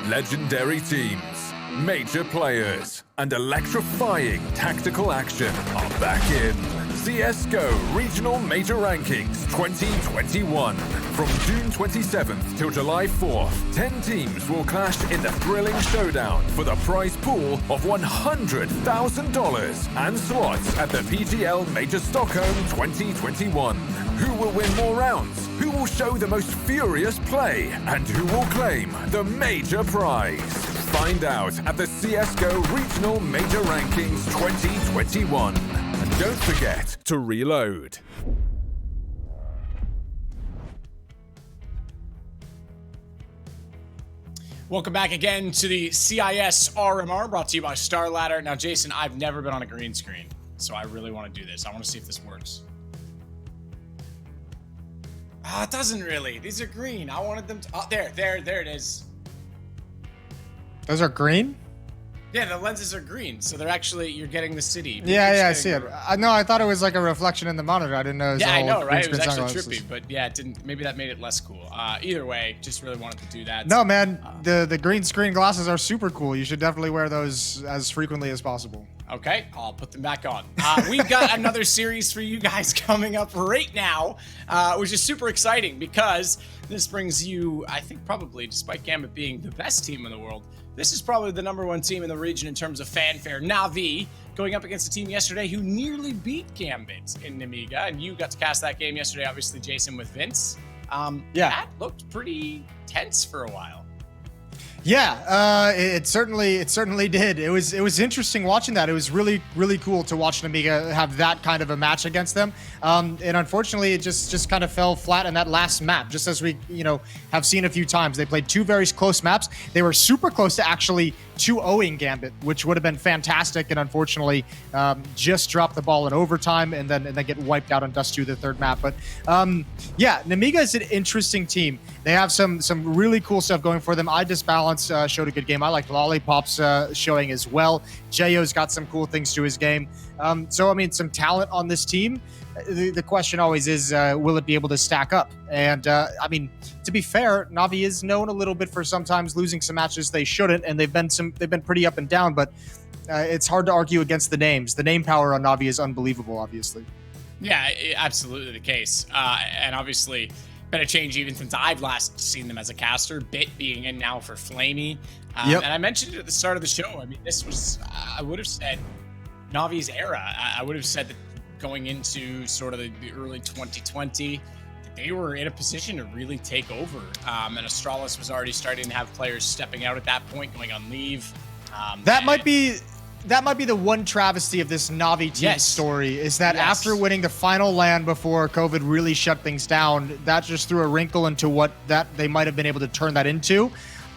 Legendary teams, major players, and electrifying tactical action are back in CSGO Regional Major Rankings 2021. From June 27th till July 4th, 10 teams will clash in the thrilling showdown for the prize pool of $100,000 and slots at the PGL Major Stockholm 2021. Who will win more rounds? Who will show the most furious play? And who will claim the major prize? Find out at the CSGO Regional Major Rankings 2021. And don't forget to reload. Welcome back again to the CIS RMR, brought to you by StarLadder. Now, Jason, I've never been on a green screen, so I really want to do this. I want to see if this works. Ah, it doesn't really. These are green. I wanted them to... Oh, there it is. Those are green? Yeah, the lenses are green, so they're actually, you're getting the city. Yeah, I see it. No, I thought it was like a reflection in the monitor. I didn't know it was Yeah, I know, right? It was green actually sunglasses. trippy, but yeah, it didn't. Maybe that made it less cool. Either way, just really wanted to do that. No, man, the green screen glasses are super cool. You should definitely wear those as frequently as possible. Okay, I'll put them back on. We've got another series for you guys coming up right now, which is super exciting because this brings you, I think probably, despite Gambit being the best team in the world, this is probably the #1 team in the region in terms of fanfare. NAVI going up against a team yesterday who nearly beat Gambit in Nemiga, and you got to cast that game yesterday, obviously, Jason, with Vince. Yeah. That looked pretty tense for a while. Yeah, it certainly did. It was interesting watching that. It was really cool to watch Nemiga have that kind of a match against them. And unfortunately, it just kind of fell flat in that last map. Just as we have seen a few times, they played two very close maps. They were super close to actually 2-0ing Gambit, which would have been fantastic. And unfortunately, just dropped the ball in overtime and then get wiped out on Dust 2, the third map. But yeah, Nemiga is an interesting team. They have some really cool stuff going for them. iDisbalance showed a good game. I liked Lollipop's showing as well. Jayo's got some cool things to his game. So, I mean, some talent on this team. The question always is, will it be able to stack up? And, I mean, to be fair, Navi is known a little bit for sometimes losing some matches they shouldn't, and they've been pretty up and down, but it's hard to argue against the names. The name power on Navi is unbelievable, obviously. Yeah, absolutely the case. And obviously... been a change even since I've last seen them as a caster. Bit being in now for Flamey. Yep. And I mentioned it at the start of the show. I mean, this was, I would have said, Navi's era. I would have said that going into sort of the early 2020, they were in a position to really take over. And Astralis was already starting to have players stepping out at that point, going on leave. That might be the one travesty of this Navi team story, is that after winning the final LAN before COVID really shut things down, that just threw a wrinkle into what that they might have been able to turn that into.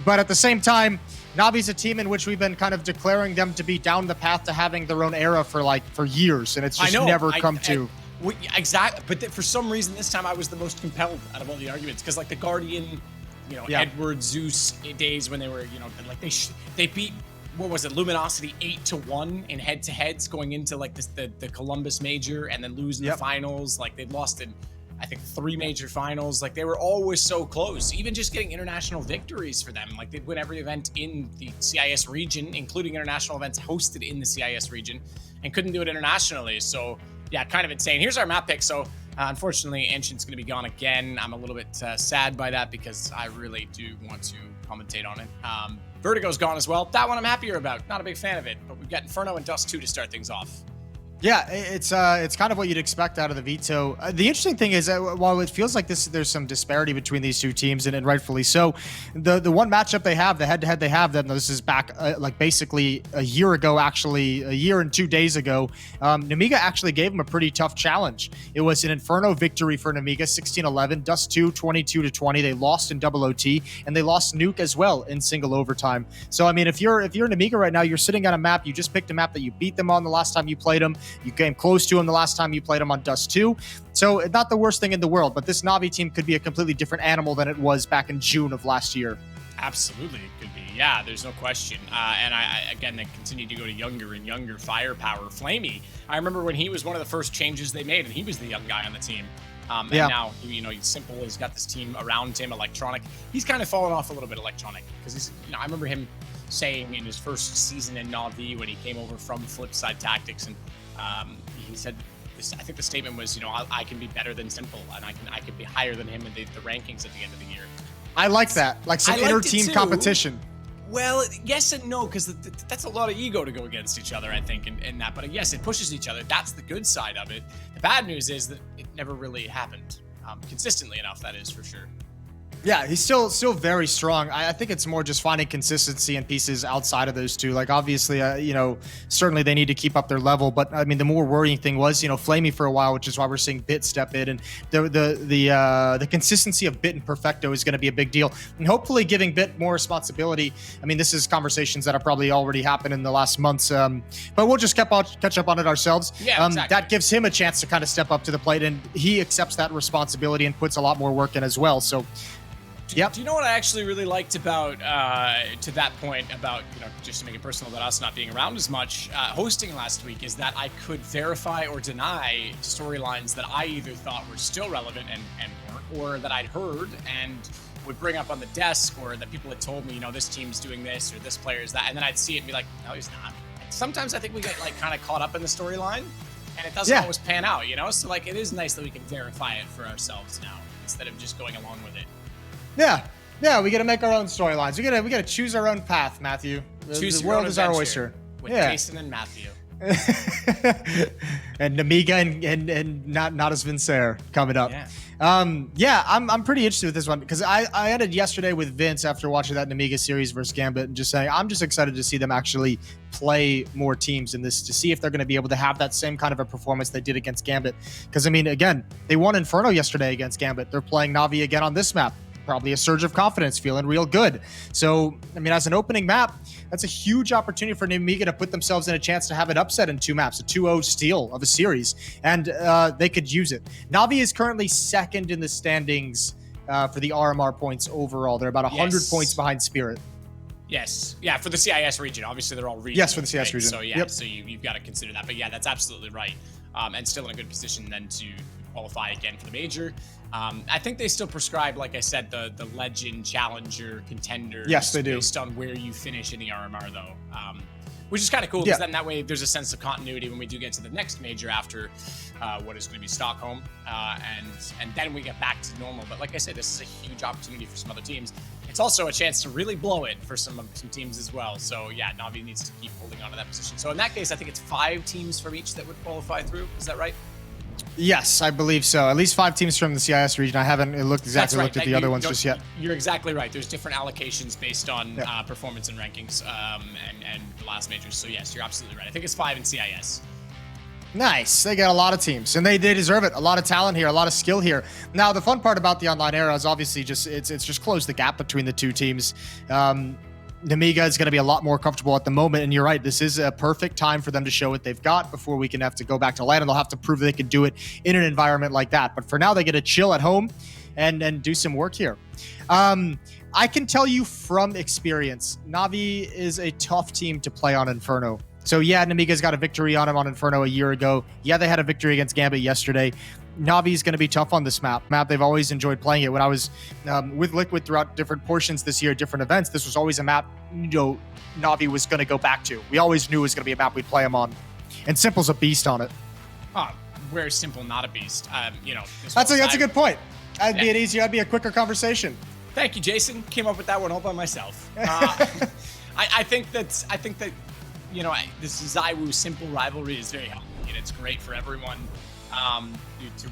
But at the same time, Navi's a team in which we've been kind of declaring them to be down the path to having their own era for years, and it's just never come to. Exactly, but for some reason this time I was the most compelled out of all the arguments, because like the Guardian, Edward, Zeus days when they were, like they beat, what was it, Luminosity 8-1 in head-to-heads going into like the Columbus Major, and then losing the finals. Like they'd lost in, I think, 3 major finals. Like they were always so close, even just getting international victories for them. Like they'd win every event in the CIS region, including international events hosted in the CIS region, and couldn't do it internationally. So yeah, kind of insane. Here's our map pick. So unfortunately, Ancient's going to be gone again. I'm a little bit sad by that because I really do want to commentate on it. Vertigo's gone as well. That one I'm happier about. Not a big fan of it, but we've got Inferno and Dust 2 to start things off. Yeah, it's kind of what you'd expect out of the veto. The interesting thing is, while it feels like there's some disparity between these two teams, and rightfully so, the one matchup they have, the head-to-head they have, then this is back like basically a year ago, actually a year and 2 days ago. Nemiga actually gave them a pretty tough challenge. It was an Inferno victory for Nemiga, 16-11, Dust 2, 22-20. They lost in double OT, and they lost Nuke as well in single overtime. So I mean, if you're Nemiga right now, you're sitting on a map. You just picked a map that you beat them on the last time you played them. You came close to him the last time you played him on Dust 2. So not the worst thing in the world, but this Navi team could be a completely different animal than it was back in June of last year. Absolutely, it could be. Yeah, there's no question. And again, they continue to go to younger and younger firepower. Flamey, I remember when he was one of the first changes they made, and he was the young guy on the team. And now, Simple has got this team around him, Electronic. He's kind of fallen off a little bit, Electronic, because I remember him saying in his first season in NAVI when he came over from Flipside Tactics, and he said, I think the statement was, I can be better than Simple, and I can be higher than him in the rankings at the end of the year. I like that, like some inter-team competition. Well, yes and no, because that's a lot of ego to go against each other, I think, in that. But yes, it pushes each other. That's the good side of it. The bad news is that it never really happened consistently enough, that is for sure. Yeah, he's still very strong. I think it's more just finding consistency and pieces outside of those two. Like, obviously, certainly they need to keep up their level. But I mean, the more worrying thing was, Flamey for a while, which is why we're seeing Bit step in, and the consistency of Bit and Perfecto is going to be a big deal. And hopefully, giving Bit more responsibility. I mean, this is conversations that have probably already happened in the last months, but we'll just catch up on it ourselves. Yeah, exactly. That gives him a chance to kind of step up to the plate, and he accepts that responsibility and puts a lot more work in as well. So. Yep. Do you know what I actually really liked about, to that point about, just to make it personal about us not being around as much, hosting last week, is that I could verify or deny storylines that I either thought were still relevant and weren't, or that I'd heard and would bring up on the desk, or that people had told me, this team's doing this or this player's that, and then I'd see it and be like, no, he's not. And sometimes I think we get kind of caught up in the storyline, and it doesn't always pan out, So it is nice that we can verify it for ourselves now instead of just going along with it. Yeah, we got to make our own storylines. We got to choose our own path, Matthew. Choose the world is our oyster. With Jason and Matthew. And Nemiga and not as Vincer coming up. Yeah. I'm pretty interested with this one because I ended yesterday with Vince after watching that Nemiga series versus Gambit and just saying I'm just excited to see them actually play more teams in this to see if they're going to be able to have that same kind of a performance they did against Gambit. Because I mean, again, they won Inferno yesterday against Gambit. They're playing Navi again on this map. Probably a surge of confidence, feeling real good. So, I mean, as an opening map, that's a huge opportunity for Nemiga to put themselves in a chance to have an upset in 2 maps, a 2-0 steal of a series, and they could use it. Navi is currently second in the standings for the RMR points overall. They're about 100 points behind Spirit. Yes. Yeah, for the CIS region. Obviously, they're all regional. Yes, for the CIS region. So, yeah, so you've got to consider that. But, yeah, that's absolutely right. And still in a good position then to qualify again for the major. I think they still prescribe, like I said, the legend, challenger, contender. Yes, they do. Based on where you finish in the RMR, though, which is kind of cool because then that way there's a sense of continuity when we do get to the next major after what is going to be Stockholm, and then we get back to normal. But like I said, this is a huge opportunity for some other teams. It's also a chance to really blow it for some teams as well. So yeah, Navi needs to keep holding on to that position. So in that case, I think it's 5 teams from each that would qualify through. Is that right? Yes, I believe so. At least 5 teams from the CIS region. I haven't looked at the other ones just yet. You're exactly right. There's different allocations based on performance and rankings and the last majors. So yes, you're absolutely right. I think it's 5 in CIS. Nice. They got a lot of teams, and they deserve it. A lot of talent here, a lot of skill here. Now, the fun part about the online era is obviously just it's just closed the gap between the 2 teams. Nemiga is going to be a lot more comfortable at the moment, and you're right. This is a perfect time for them to show what they've got before we can have to go back to LAN, and they'll have to prove they can do it in an environment like that. But for now, they get to chill at home and do some work here. I can tell you from experience, Navi is a tough team to play on Inferno. So yeah, Nemiga's got a victory on him on Inferno a year ago. Yeah, they had a victory against Gambit yesterday. Navi's going to be tough on this map. They've always enjoyed playing it. When I was with Liquid throughout different portions this year, different events, this was always a map Navi was going to go back to. We always knew it was going to be a map we'd play him on. And Simple's a beast on it. Where's Simple not a beast? That's a good point. I'd be it'd be a quicker conversation. Thank you, Jason. Came up with that one all by myself. I think that this ZywOo Simple rivalry is very healthy, and it's great for everyone to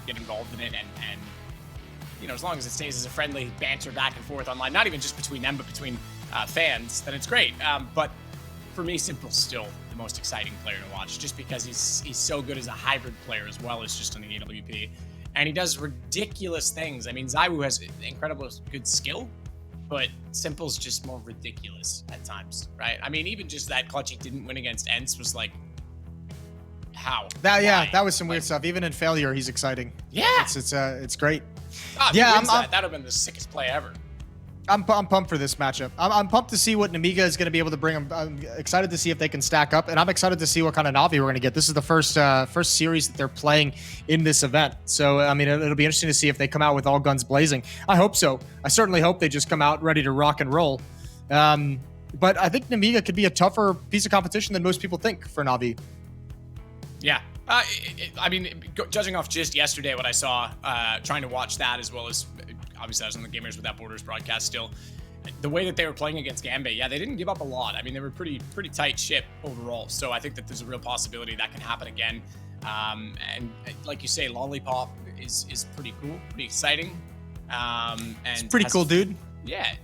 get involved in it, and as long as it stays as a friendly banter back and forth online, not even just between them, but between fans, then it's great. But for me, Simple's still the most exciting player to watch, just because he's so good as a hybrid player as well as just on the AWP, and he does ridiculous things. I mean, ZywOo has incredible good skill, but Simple's just more ridiculous at times, right? I mean, even just that clutch he didn't win against ENCE was like, how? That was some weird stuff. Even in failure, he's exciting. Yeah, it's great. That would have been the sickest play ever. I'm pumped for this matchup. I'm pumped to see what Nemiga is going to be able to bring them. I'm excited to see if they can stack up, and I'm excited to see what kind of Navi we're going to get. This is the first series that they're playing in this event, so I mean it'll be interesting to see if they come out with all guns blazing. I hope so. I certainly hope they just come out ready to rock and roll. But I think Nemiga could be a tougher piece of competition than most people think for Navi. Yeah. I mean, judging off just yesterday what I saw, trying to watch that as well as, obviously I was on the Gamers Without Borders broadcast still, the way that they were playing against Gambit, yeah, they didn't give up a lot. I mean, they were pretty tight ship overall, so I think that there's a real possibility that can happen again. And like you say, Lollipop is pretty cool, pretty exciting. And it's pretty cool, dude. Yeah.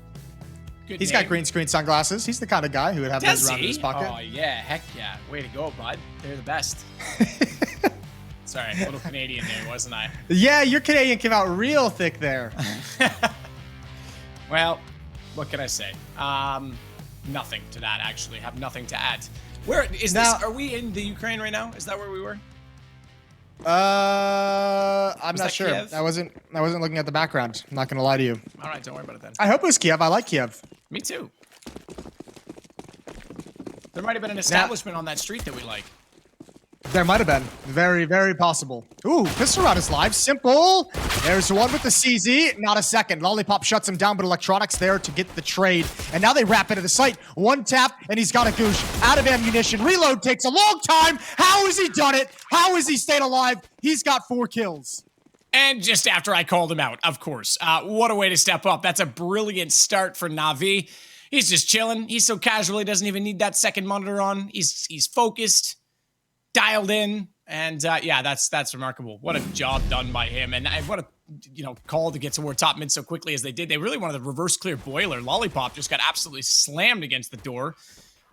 He's got green screen sunglasses. He's the kind of guy who would have those around in his pocket. Oh, yeah. Heck yeah. Way to go, bud. They're the best. Sorry, a little Canadian there, wasn't I? Yeah, your Canadian came out real thick there. Well, what can I say? Nothing to that, actually. Have nothing to add. Where is this? Are we in the Ukraine right now? Is that where we were? I'm not sure. Kiev? I wasn't looking at the background. I'm not gonna lie to you. All right, don't worry about it then. I hope it was Kiev. I like Kiev. Me too. There might have been an establishment on that street that we like. There might have been. Very, very possible. Ooh, pistol round is live. Simple. There's one with the CZ. Not a second. Lollipop shuts him down, but Electronics there to get the trade. And now they wrap into the site. One tap, and he's got a goosh. Out of ammunition. Reload takes a long time. How has he done it? How has he stayed alive? He's got 4 kills. And just after I called him out, of course. What a way to step up. That's a brilliant start for Navi. He's just chilling. He's so casual, he doesn't even need that second monitor on. He's focused, dialed in, and yeah, that's remarkable. What a job done by him, and what a call to get toward top mid so quickly as they did. They really wanted to reverse clear boiler. Lollipop just got absolutely slammed against the door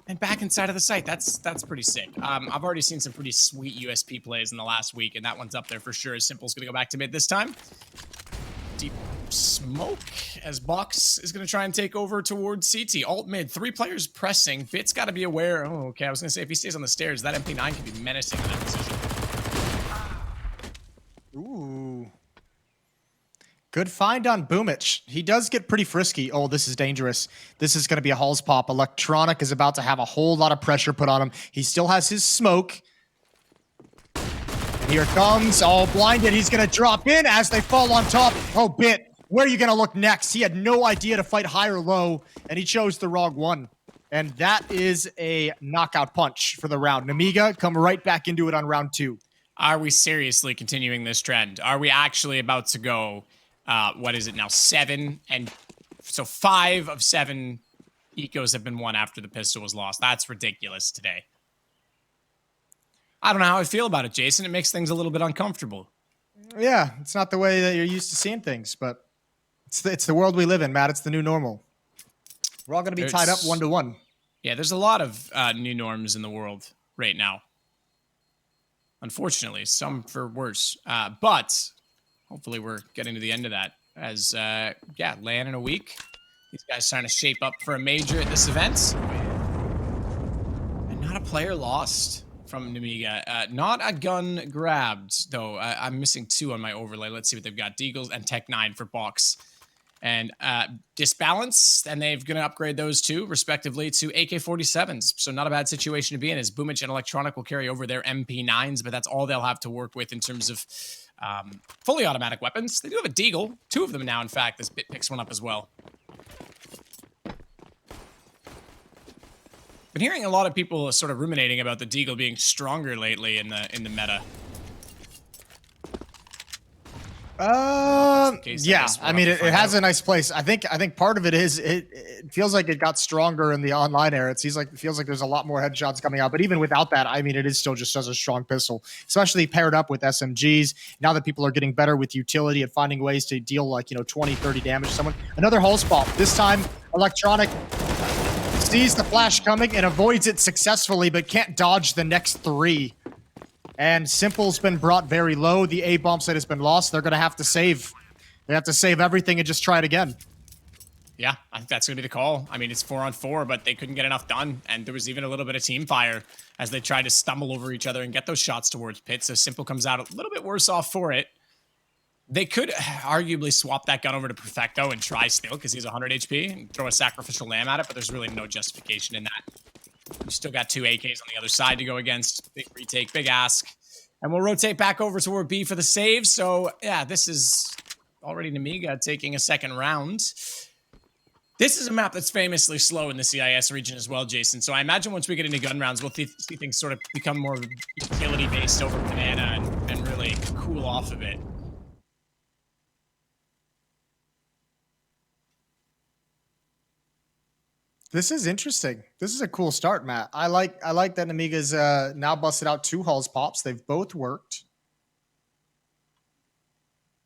and back inside of the site. That's pretty sick. I've already seen some pretty sweet USP plays in the last week, and that one's up there for sure. As Simple's gonna go back to mid this time. Deep smoke as Box is going to try and take over towards CT. Alt mid, 3 players pressing. Bit's got to be aware. Oh, okay. I was going to say if he stays on the stairs, that MP9 could be menacing in that position. Ooh. Good find on Boomich. He does get pretty frisky. Oh, this is dangerous. This is going to be a Halls pop. Electronic is about to have a whole lot of pressure put on him. He still has his smoke. Here comes, all blinded. He's going to drop in as they fall on top. Oh, Bit, where are you going to look next? He had no idea to fight high or low, and he chose the wrong one. And that is a knockout punch for the round. Nemiga come right back into it on round 2. Are we seriously continuing this trend? Are we actually about to go, what is it now, 7? And so 5 of 7 ecos have been won after the pistol was lost. That's ridiculous today. I don't know how I feel about it, Jason. It makes things a little bit uncomfortable. Yeah, it's not the way that you're used to seeing things, but it's the world we live in, Matt. It's the new normal. We're all going to be tied up 1-1. Yeah, there's a lot of new norms in the world right now. Unfortunately, some for worse. But hopefully we're getting to the end of that. As, yeah, land in a week. These guys trying to shape up for a major at this event. And not a player lost from Nemiga. Not a gun grabbed, though. I'm missing 2 on my overlay. Let's see what they've got. Deagles and Tech 9 for Box. And Disbalance, and they're going to upgrade those 2, respectively, to AK-47s. So not a bad situation to be in, as Boomich and Electronic will carry over their MP9s, but that's all they'll have to work with in terms of fully automatic weapons. They do have a Deagle. 2 of them now, in fact. This Bit picks one up as well. Been hearing a lot of people sort of ruminating about the Deagle being stronger lately in the meta. Yeah, I mean, it has a nice place. I think part of it is it feels like it got stronger in the online era. It feels like there's a lot more headshots coming out. But even without that, I mean, it is still just such a strong pistol, especially paired up with SMGs. Now that people are getting better with utility and finding ways to deal 20, 30 damage to someone. Another hull spot. This time, Electronic sees the flash coming and avoids it successfully, but can't dodge the next 3. And Simple's been brought very low. The A-bomb site has been lost. They're going to have to save. They have to save everything and just try it again. Yeah, I think that's going to be the call. I mean, it's 4-on-4, but they couldn't get enough done. And there was even a little bit of team fire as they tried to stumble over each other and get those shots towards Pit. So Simple comes out a little bit worse off for it. They could arguably swap that gun over to Perfecto and try still because he's 100 HP and throw a sacrificial lamb at it, but there's really no justification in that. We've still got 2 AKs on the other side to go against. Big retake, big ask. And we'll rotate back over toward B for the save. So, yeah, this is already Nemiga taking a second round. This is a map that's famously slow in the CIS region as well, Jason. So I imagine once we get into gun rounds, we'll see things sort of become more utility-based over Banana and really cool off of it. This is interesting. This is a cool start, Matt. I like that Nemiga's now busted out 2 Halls pops. They've both worked.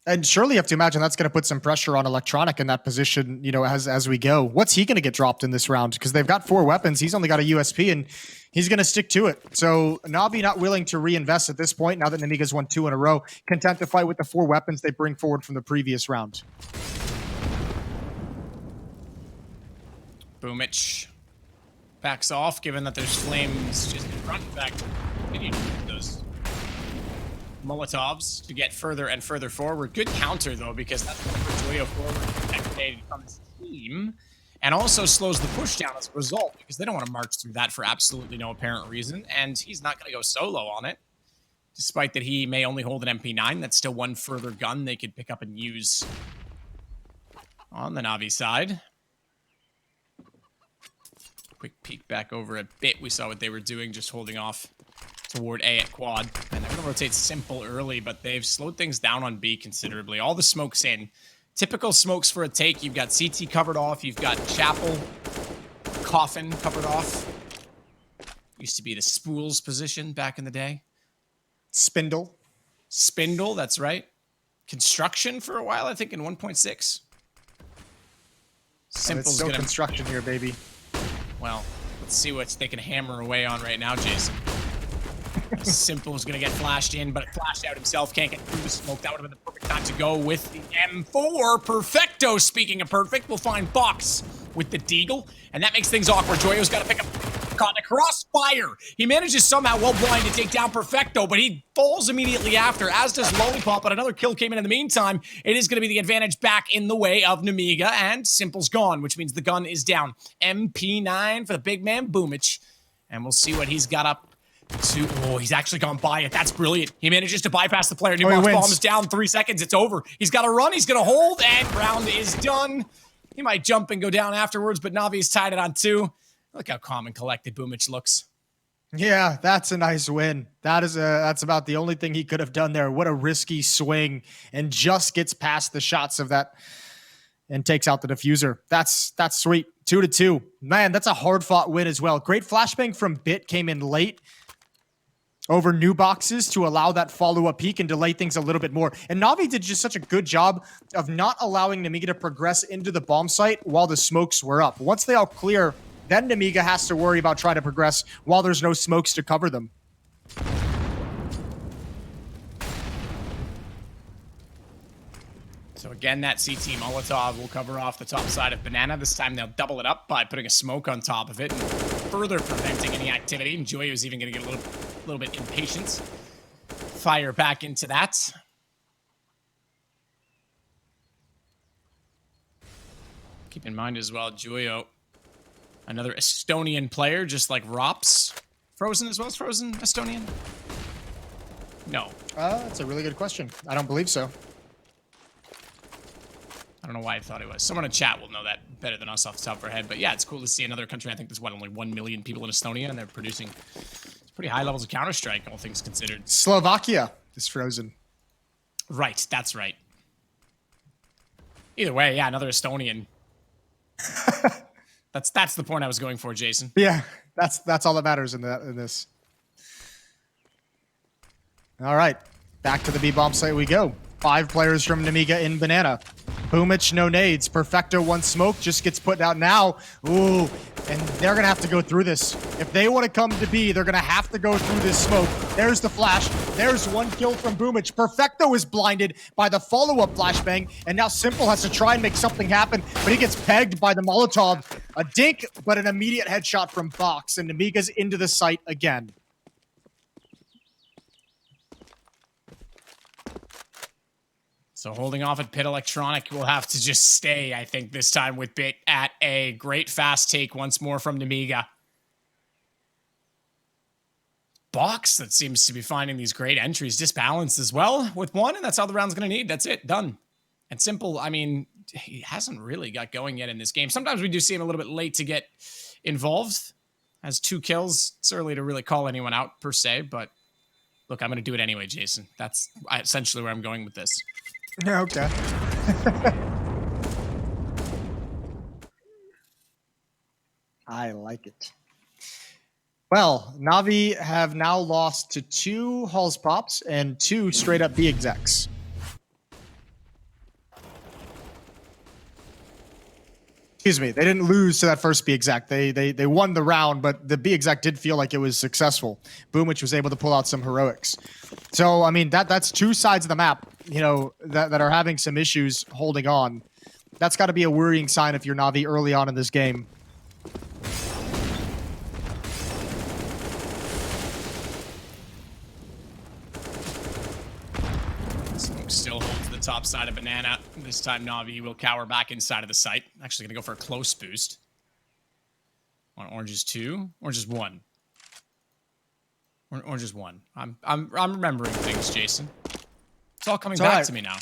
And surely you have to imagine that's going to put some pressure on Electronic in that position, you know, as we go. What's he going to get dropped in this round? Because they've got 4 weapons. He's only got a USP, and he's going to stick to it. So Navi not willing to reinvest at this point, now that Nemiga's won 2 in a row. Content to fight with the 4 weapons they bring forward from the previous round. Boomich backs off, given that there's flames just in front. In fact, continue to use those Molotovs to get further and further forward. Good counter, though, because that's going to put Julio forward from his team, and also slows the push down as a result, because they don't want to march through that for absolutely no apparent reason, and he's not going to go solo on it. Despite that he may only hold an MP9, that's still one further gun they could pick up and use on the Navi side. Quick peek back over a bit. We saw what they were doing, just holding off toward A at quad. And they're going to rotate simple early, but they've slowed things down on B considerably. All the smokes in. Typical smokes for a take. You've got CT covered off. You've got Chapel, Coffin covered off. Used to be the Spools position back in the day. Spindle, that's right. Construction for a while, I think, in 1.6. Simple's still construction here, baby. Well, let's see what they can hammer away on right now, Jason. Simple's going to get flashed in, but flashed out himself. Can't get through the smoke. That would have been the perfect time to go with the M4. Perfecto, speaking of perfect, we'll find Box with the Deagle, and that makes things awkward. Joyo's got to pick up caught in a crossfire. He manages somehow, well blind, to take down Perfecto, but he falls immediately after, as does Lollipop, but another kill came in the meantime. It is going to be the advantage back in the way of Nemiga, and Simple's gone, which means the gun is down. MP9 for the big man, Boomich, and we'll see what he's got up to. Oh, he's actually gone by it. That's brilliant. He manages to bypass the player. Newbox bomb is down. 3 seconds. It's over. He's got to run. He's going to hold, and round is done. He might jump and go down afterwards, but Navi's tied it on 2. Look how calm and collected Boomich looks. Yeah, that's a nice win. That's about the only thing he could have done there. What a risky swing, and just gets past the shots of that and takes out the diffuser. That's sweet. 2-2. Man, that's a hard-fought win as well. Great flashbang from Bit came in late over new boxes to allow that follow-up peek and delay things a little bit more. And Navi did just such a good job of not allowing Nemiga to progress into the bomb site while the smokes were up. Once they all clear, then Nemiga has to worry about trying to progress while there's no smokes to cover them. So again, that CT Molotov will cover off the top side of Banana. This time they'll double it up by putting a smoke on top of it and further preventing any activity. And Joyo's even going to get a little bit impatient. Fire back into that. Keep in mind as well, Joyo, another Estonian player, just like Rops. Frozen as well? Is Frozen Estonian? No. That's a really good question. I don't believe so. I don't know why I thought it was. Someone in chat will know that better than us off the top of our head. But yeah, it's cool to see another country. I think there's, only 1 million people in Estonia, and they're producing pretty high levels of Counter-Strike, all things considered. Slovakia is frozen. Right, that's right. Either way, yeah, another Estonian. That's the point I was going for, Jason. Yeah, that's all that matters in this. All right, back to the B-bomb site we go. 5 players from Nemiga in Banana. Boomich, no nades. Perfecto, 1 smoke, just gets put out now. Ooh, and they're going to have to go through this. If they want to come to B, they're going to have to go through this smoke. There's the flash. There's 1 kill from Boomich. Perfecto is blinded by the follow-up flashbang, and now Simple has to try and make something happen, but he gets pegged by the Molotov. A dink, but an immediate headshot from Box, and Nemiga's into the site again. So holding off at Pit Electronic will have to just stay, I think, this time with Bit at A. Great fast take once more from Nemiga. Box that seems to be finding these great entries, disbalanced as well with one, and that's all the round's going to need. That's it. Done. And Simple, I mean, he hasn't really got going yet in this game. Sometimes we do see him a little bit late to get involved. Has 2 kills. It's early to really call anyone out, per se, but look, I'm going to do it anyway, Jason. That's essentially where I'm going with this. Okay. I like it. Well, Navi have now lost to 2 Halls Pops and 2 straight up B execs. Excuse me, they didn't lose to that first B exec. They won the round, but the B exec did feel like it was successful. Boomich was able to pull out some heroics. So, I mean, that's 2 sides of the map, you know, that are having some issues holding on. That's got to be a worrying sign if you're Navi early on in this game. Still holds the top side of Banana. This time Navi will cower back inside of the site. Actually gonna go for a close boost. On Orange's 2. Orange's 1. Orange's 1. I'm remembering things, Jason. It's all coming back to me now.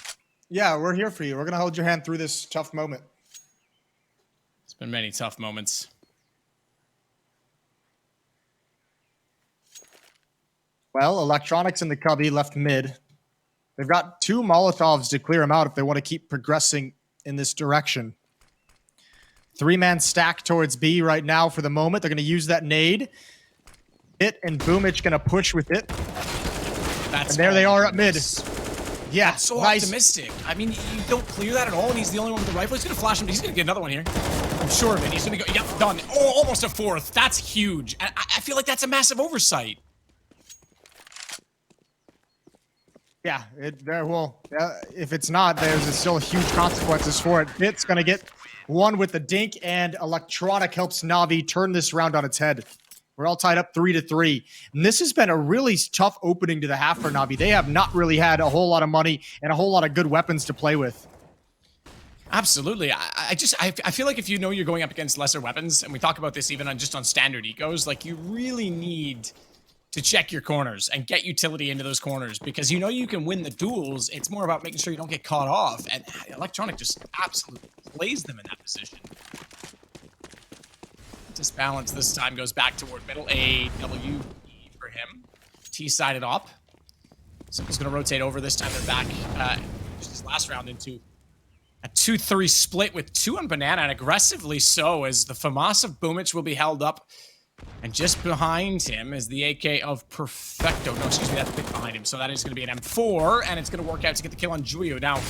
Yeah, we're here for you. We're gonna hold your hand through this tough moment. It's been many tough moments. Well, Electronics in the cubby left mid. They've got 2 Molotovs to clear them out if they want to keep progressing in this direction. 3-man stack towards B right now for the moment. They're going to use that nade. It and Boomich going to push with it. And there they are at mid. Yeah, that's so optimistic. I mean, you don't clear that at all, and he's the only one with the rifle. He's going to flash him. He's going to get another one here. I'm sure of it. He's going to go. Yep, done. Oh, almost a 4th. That's huge. I feel like that's a massive oversight. Yeah, if it's not, there's still huge consequences for it. Bit's going to get one with the dink, and Electronic helps Navi turn this round on its head. We're all tied up 3-3. And this has been a really tough opening to the half for Navi. They have not really had a whole lot of money and a whole lot of good weapons to play with. Absolutely. I feel like if you know you're going up against lesser weapons, and we talk about this even on just on standard ecos, like you really need to check your corners and get utility into those corners, because you know you can win the duels. It's more about making sure you don't get caught off, and Electronic just absolutely plays them in that position. Disbalance this time goes back toward middle. A, W, E for him. T-sided up. Simple's going to rotate over this time. They're back just his last round into a 2-3 split with 2 on Banana, and aggressively so, as the FAMAS of Boomich will be held up. And just behind him is the AK of Perfecto. No, excuse me, that's a bit behind him. So that is going to be an M4, and it's going to work out to get the kill on Julio. Now,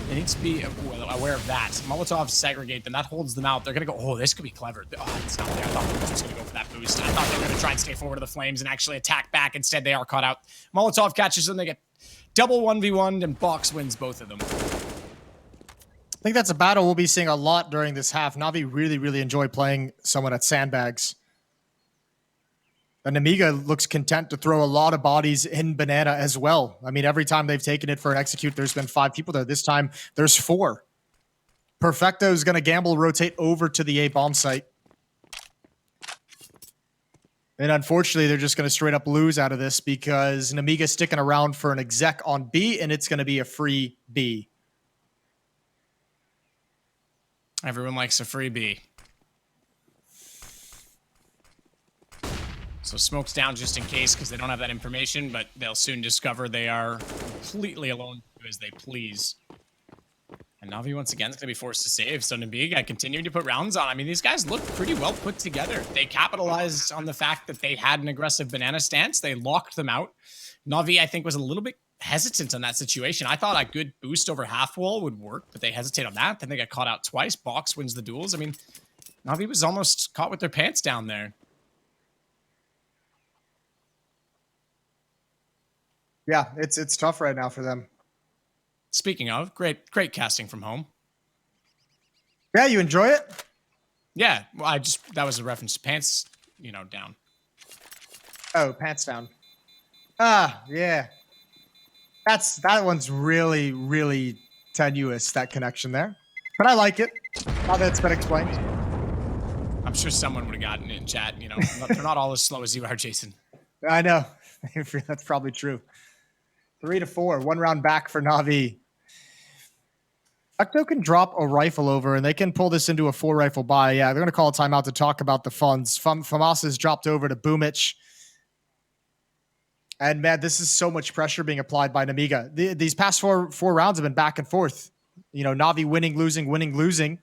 they need to be aware of that. Molotov segregate them. That holds them out. They're going to go, oh, this could be clever. Oh, it's not there. I thought they were just going to go for that boost. I thought they were going to try and stay forward to the flames and actually attack back. Instead, they are caught out. Molotov catches them. They get double 1v1'd, and Box wins both of them. I think that's a battle we'll be seeing a lot during this half. Navi really, really enjoy playing someone at sandbags. And Nemiga looks content to throw a lot of bodies in Banana as well. I mean, every time they've taken it for an execute, there's been 5 people there. This time, there's 4. Perfecto is going to gamble, rotate over to the A bomb site. And unfortunately, they're just going to straight up lose out of this because Nemiga's sticking around for an exec on B, and it's going to be a free B. Everyone likes a free B. So smoke's down just in case because they don't have that information, but they'll soon discover they are completely alone as they please. And Navi once again is going to be forced to save. So Nemiga continuing to put rounds on. I mean, these guys look pretty well put together. They capitalized on the fact that they had an aggressive Banana stance. They locked them out. Navi, I think, was a little bit hesitant on that situation. I thought a good boost over half wall would work, but they hesitate on that. Then they got caught out twice. Box wins the duels. I mean, Navi was almost caught with their pants down there. Yeah, it's tough right now for them. Speaking of, great casting from home. Yeah, you enjoy it? Yeah, well, that was a reference to pants, down. Oh, pants down. Ah, yeah. That one's really, really tenuous, that connection there. But I like it. Now that it's been explained. I'm sure someone would have gotten it in chat. You know, they're not all as slow as you are, Jason. I know. That's probably true. 3-4, 1 round back for Na'Vi. Ecto can drop a rifle over, and they can pull this into a 4 rifle buy. Yeah, they're going to call a timeout to talk about the funds. FAMAS has dropped over to Boomich. And, man, this is so much pressure being applied by Nemiga. These past four rounds have been back and forth. You know, Na'Vi winning, losing.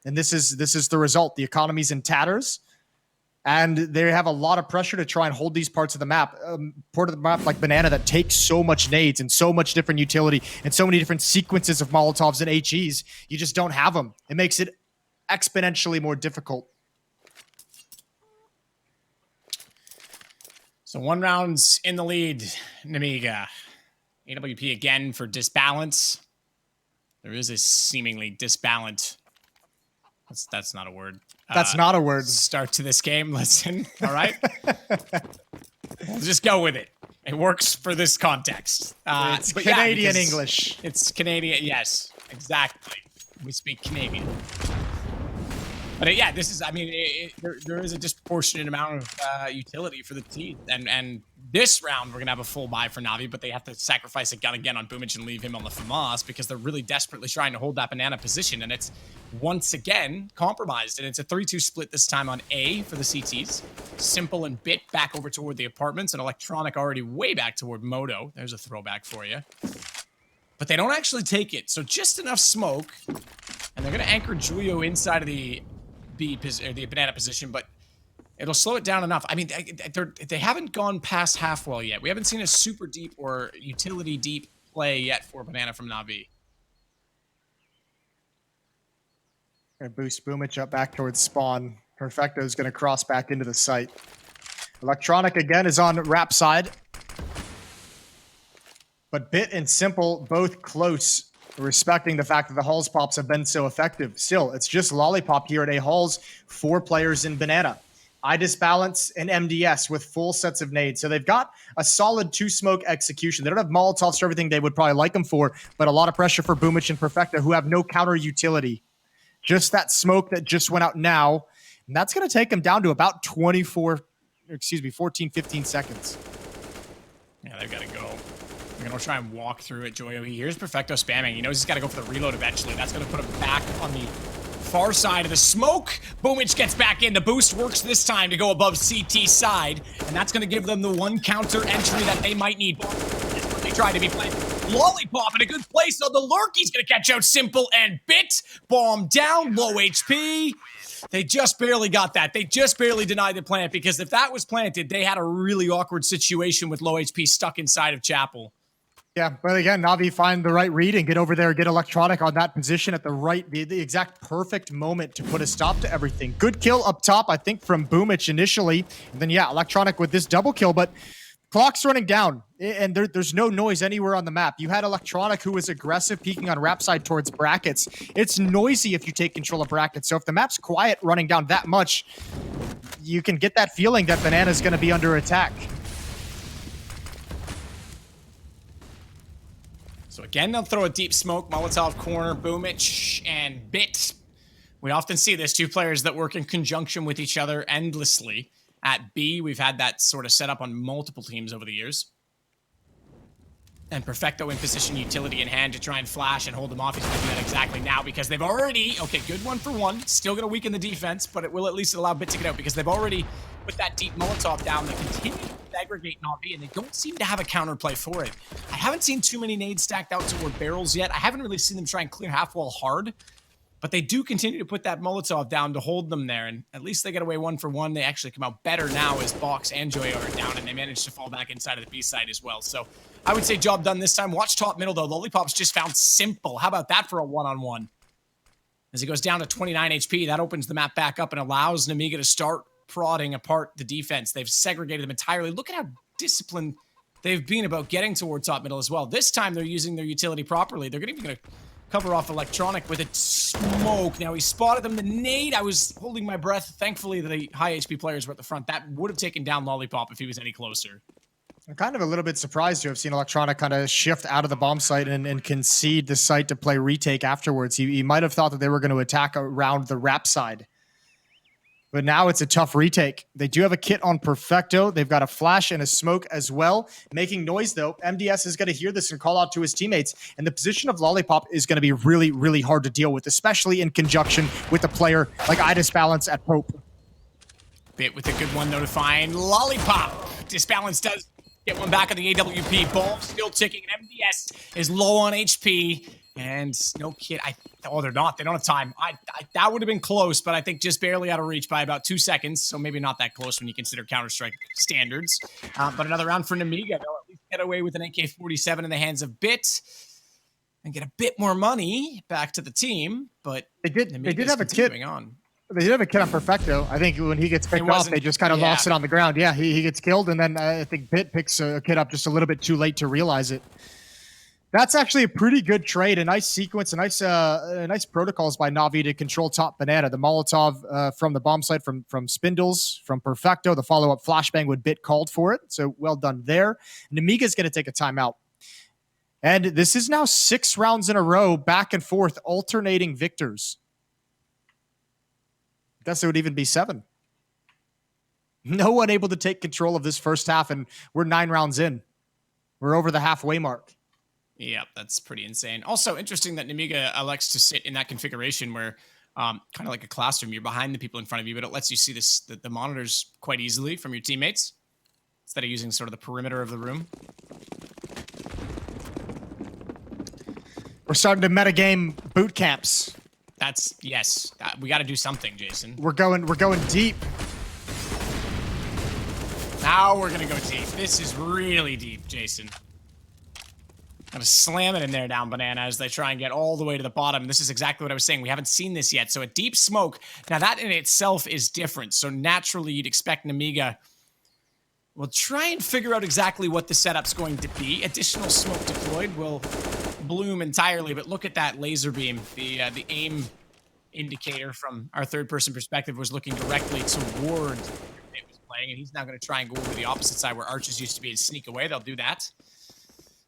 And this is the result. The economy's in tatters. And they have a lot of pressure to try and hold these parts of the map. Part of the map like Banana that takes so much nades and so much different utility and so many different sequences of Molotovs and HEs. You just don't have them. It makes it exponentially more difficult. So 1 round's in the lead, Nemiga. AWP again for disbalance. There is a seemingly disbalance. That's not a word. That's not a word. Start to this game. Listen, all right? We'll just go with it. It works for this context. It's Canadian English. It's Canadian. Yes, exactly. We speak Canadian. But yeah, this is, I mean, there is a disproportionate amount of utility for the team. And this round, we're going to have a full buy for Na'Vi, but they have to sacrifice a gun again on Boomich and leave him on the FAMAS because they're really desperately trying to hold that banana position. And it's once again compromised. And it's a 3-2 split this time on A for the CTs. Simple and Bit back over toward the apartments, and Electronic already way back toward Moto. There's a throwback for you. But they don't actually take it. So just enough smoke. And they're going to anchor Julio inside of the the banana position, but it'll slow it down enough. I mean, they haven't gone past half well yet. We haven't seen a super deep or utility deep play yet for banana from Na'Vi. Gonna boost Boomich up back towards spawn. Perfecto's gonna cross back into the site. Electronic again is on Rap side. But Bit and Simple both close, respecting the fact that the Halls pops have been so effective. Still, it's just Lollipop here at A Halls, 4 players in Banana. I Disbalance and MDS with full sets of nades. So they've got a solid 2-smoke execution. They don't have Molotovs for everything they would probably like them for, but a lot of pressure for Boomich and Perfecto, who have no counter utility. Just that smoke that just went out now, and that's going to take them down to about 14, 15 seconds. Yeah, they've got to go. We're going to try and walk through it, Joyo. He hears Perfecto spamming. He knows he's got to go for the reload eventually. That's going to put him back on the far side of the smoke. Boomich gets back in. The boost works this time to go above CT side, and that's going to give them the one counter entry that they might need. That's what they try to be playing. Lollipop in a good place on the lurk. He's going to catch out Simple and Bit. Bomb down, low HP. They just barely got that. They just barely denied the plant, because if that was planted, they had a really awkward situation with low HP stuck inside of Chapel. Yeah, but again, Na'Vi find the right read and get over there, get Electronic on that position at the exact perfect moment to put a stop to everything. Good kill up top, I think, from Boomich initially. And then, yeah, Electronic with this double kill, but clock's running down, and there's no noise anywhere on the map. You had Electronic, who was aggressive, peeking on Rap side towards brackets. It's noisy if you take control of brackets, so if the map's quiet running down that much, you can get that feeling that Banana's going to be under attack. So again, they'll throw a deep smoke, Molotov corner, Boomich and Bit. We often see this, 2 players that work in conjunction with each other endlessly. At B, we've had that sort of set up on multiple teams over the years. And Perfecto in position, utility in hand to try and flash and hold them off. He's going to do that exactly now because they've already... Okay, good 1 for 1. Still going to weaken the defense, but it will at least allow Bit to get out because they've already put that deep Molotov down that continue to aggregate Na'Vi, and they don't seem to have a counterplay for it. I haven't seen too many nades stacked out toward barrels yet. I haven't really seen them try and clear half wall hard, but they do continue to put that Molotov down to hold them there, and at least they get away 1 for 1. They actually come out better now as Box and Joyo are down, and they manage to fall back inside of the B side as well. So I would say job done this time. Watch top middle, though. Lollipop's just found Simple. How about that for a one-on-one? As he goes down to 29 HP, that opens the map back up and allows Nemiga to start prodding apart the defense. They've segregated them entirely. Look at how disciplined they've been about getting toward top middle as well. This time they're using their utility properly. They're even going to cover off Electronic with a smoke. Now he spotted them. The nade, I was holding my breath. Thankfully, the high HP players were at the front. That would have taken down Lollipop if he was any closer. I'm kind of a little bit surprised to have seen Electronic kind of shift out of the bomb site and concede the site to play retake afterwards. He might have thought that they were going to attack around the wrap side. But now it's a tough retake. They do have a kit on Perfecto. They've got a flash and a smoke as well. Making noise, though. MDS is going to hear this and call out to his teammates. And the position of Lollipop is going to be really, really hard to deal with, especially in conjunction with a player like Disbalance at Pope. Bit with a good one, though, to find Lollipop. Disbalance does get one back on the AWP. Bomb still ticking. MDS is low on HP. And no kid. Oh, they're not. They don't have time. That would have been close, but I think just barely out of reach by about 2 seconds. So maybe not that close when you consider Counter-Strike standards. But another round for Nemiga. They'll at least get away with an AK-47 in the hands of Bit and get a bit more money back to the team. But they did have a kit. They did have a kit on Perfecto. I think when he gets picked off, they just kind of lost it on the ground. Yeah, he gets killed, and then I think Bit picks a kit up just a little bit too late to realize it. That's actually a pretty good trade, a nice sequence, a nice protocols by NAVI to control top banana. The Molotov from the bomb site from Spindles, from Perfecto, the follow-up flashbang with Bit called for it. So well done there. Nemiga's going to take a timeout. And this is now 6 rounds in a row, back and forth, alternating victors. I guess it would even be 7. No one able to take control of this first half, and we're 9 rounds in. We're over the halfway mark. Yeah, that's pretty insane. Also, interesting that Nemiga elects to sit in that configuration where, kind of like a classroom, you're behind the people in front of you, but it lets you see the monitors quite easily from your teammates instead of using sort of the perimeter of the room. We're starting to metagame boot camps. Yes. We got to do something, Jason. We're going deep. Now we're gonna go deep. This is really deep, Jason. Gonna slam it in there down banana as they try and get all the way to the bottom. This is exactly what I was saying. We haven't seen this yet. So a deep smoke. Now that in itself is different. So naturally you'd expect Nemiga will try and figure out exactly what the setup's going to be. Additional smoke deployed will bloom entirely, but look at that laser beam. The aim indicator from our third-person perspective was looking directly toward it was playing, and he's now going to try and go over the opposite side where archers used to be and sneak away. They'll do that.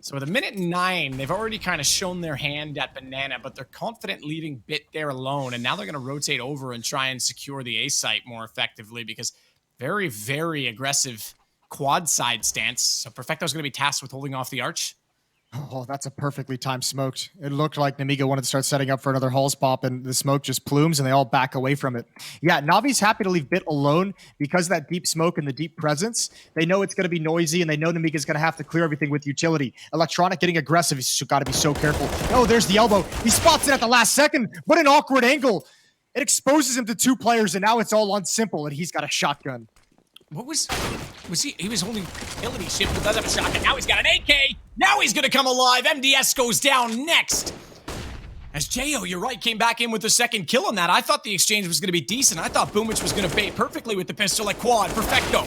So with 1:09, they've already kind of shown their hand at banana, but they're confident leaving Bit there alone, and now they're going to rotate over and try and secure the A site more effectively because very, very aggressive quad side stance. So Perfecto's going to be tasked with holding off the arch. Oh, that's a perfectly timed smoked. It looked like Nemiga wanted to start setting up for another Halls pop, and the smoke just plumes, and they all back away from it. Yeah, Navi's happy to leave Bit alone because of that deep smoke and the deep presence. They know it's going to be noisy, and they know Nemiga's going to have to clear everything with utility. Electronic getting aggressive. He's got to be so careful. Oh, there's the elbow. He spots it at the last second. What an awkward angle. It exposes him to 2 players, and now it's all on Simple, and he's got a shotgun. What was he was holding utility shift, but does have a shotgun. Now he's got an AK. Now he's gonna come alive. MDS goes down next. As Jo, you're right, came back in with the second kill on that. I thought the exchange was gonna be decent. I thought Boomich was gonna bait perfectly with the pistol at quad. Perfecto.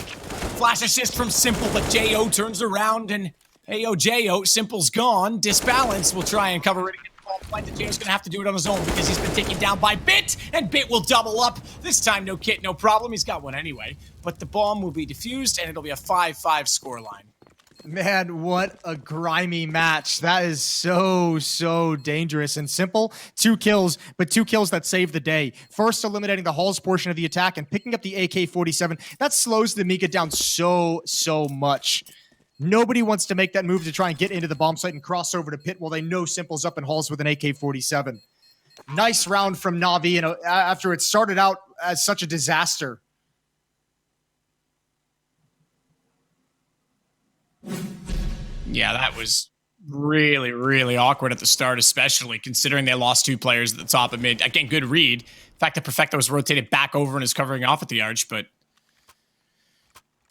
Flash assist from Simple, but Jo turns around and hey, Jo, Simple's gone. Disbalance will try and cover it against the ball point. Jo's gonna have to do it on his own because he's been taken down by Bit, and Bit will double up. This time, no kit, no problem. He's got one anyway. But the bomb will be defused, and it'll be a 5-5 scoreline. Man, what a grimy match. That is so dangerous and Simple. 2 kills, but 2 kills that save the day. First, eliminating the Halls portion of the attack and picking up the AK-47. That slows the Nemiga down so much. Nobody wants to make that move to try and get into the bomb site and cross over to Pit while they know Simple's up in Halls with an AK-47. Nice round from Navi, and after it started out as such a disaster. Yeah, that was really awkward at the start, especially considering they lost 2 players at the top and mid. Again, good read. The fact that Perfecto was rotated back over and is covering off at the arch, but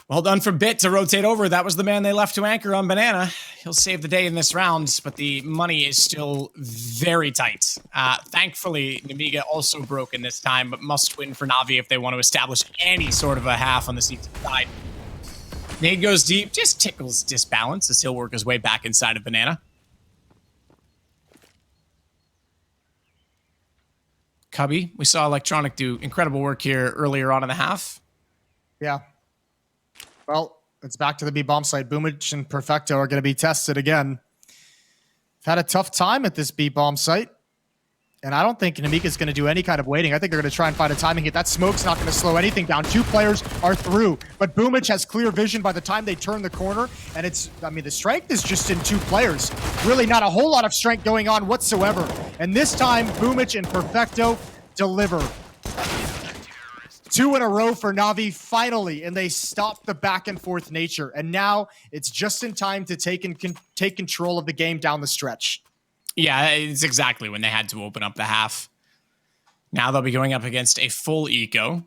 well done from Bit to rotate over. That was the man they left to anchor on banana. He'll save the day in this round, but the money is still very tight. Thankfully, Nemiga also broken this time, but must win for Navi if they want to establish any sort of a half on the seat side. Nade goes deep, just tickles Disbalance as he'll work his way back inside of banana. Cubby, we saw Electronic do incredible work here earlier on in the half. Yeah. Well, It's back to the B bomb site. Boomich and Perfecto are going to be tested again. Had a tough time at this B bomb site. And I don't think Nemiga's going to do any kind of waiting. I think they're going to try and find a timing hit. That smoke's not going to slow anything down. 2 players are through, but Boomich has clear vision by the time they turn the corner. And the strength is just in 2 players. Really not a whole lot of strength going on whatsoever. And this time, Boomich and Perfecto deliver. 2 in a row for Navi, finally, and they stop the back and forth nature. And now it's just in time to take control of the game down the stretch. Yeah, it's exactly when they had to open up the half. Now they'll be going up against a full eco.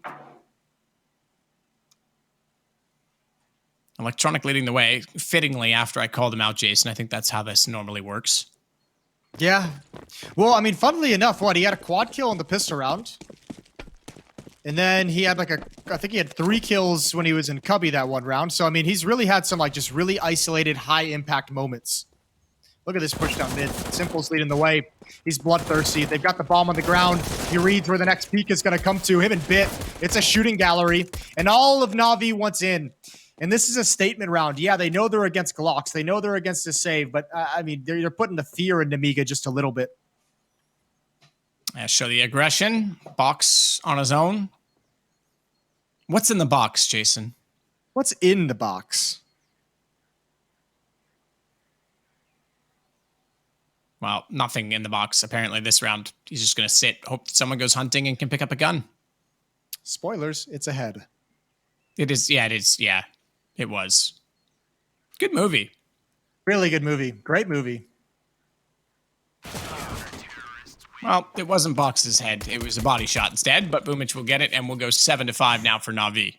Electronic leading the way, fittingly after I called him out, Jason. I think that's how this normally works. Yeah. Well, I mean, funnily enough, he had a quad kill in the pistol round. And then he had I think he had 3 kills when he was in Cubby that one round. So, I mean, he's really had some just really isolated high impact moments. Look at this push down mid. Simple's leading the way. He's bloodthirsty. They've got the bomb on the ground. He reads where the next peak is going to come to. Him and Bit. It's a shooting gallery. And all of Navi wants in. And this is a statement round. Yeah, they know they're against Glocks. They know they're against a save. But, I mean, they're putting the fear in Nemiga just a little bit. Show the aggression. Box on his own. What's in the box, Jason? What's in the box? Well, nothing in the box, apparently, this round. He's just going to sit, hope someone goes hunting and can pick up a gun. Spoilers, it's a head. It is, yeah, it is, yeah. It was. Good movie. Really good movie. Great movie. Well, it wasn't Box's head. It was a body shot instead, but Boomich will get it, and we'll go 7-5 now for Navi.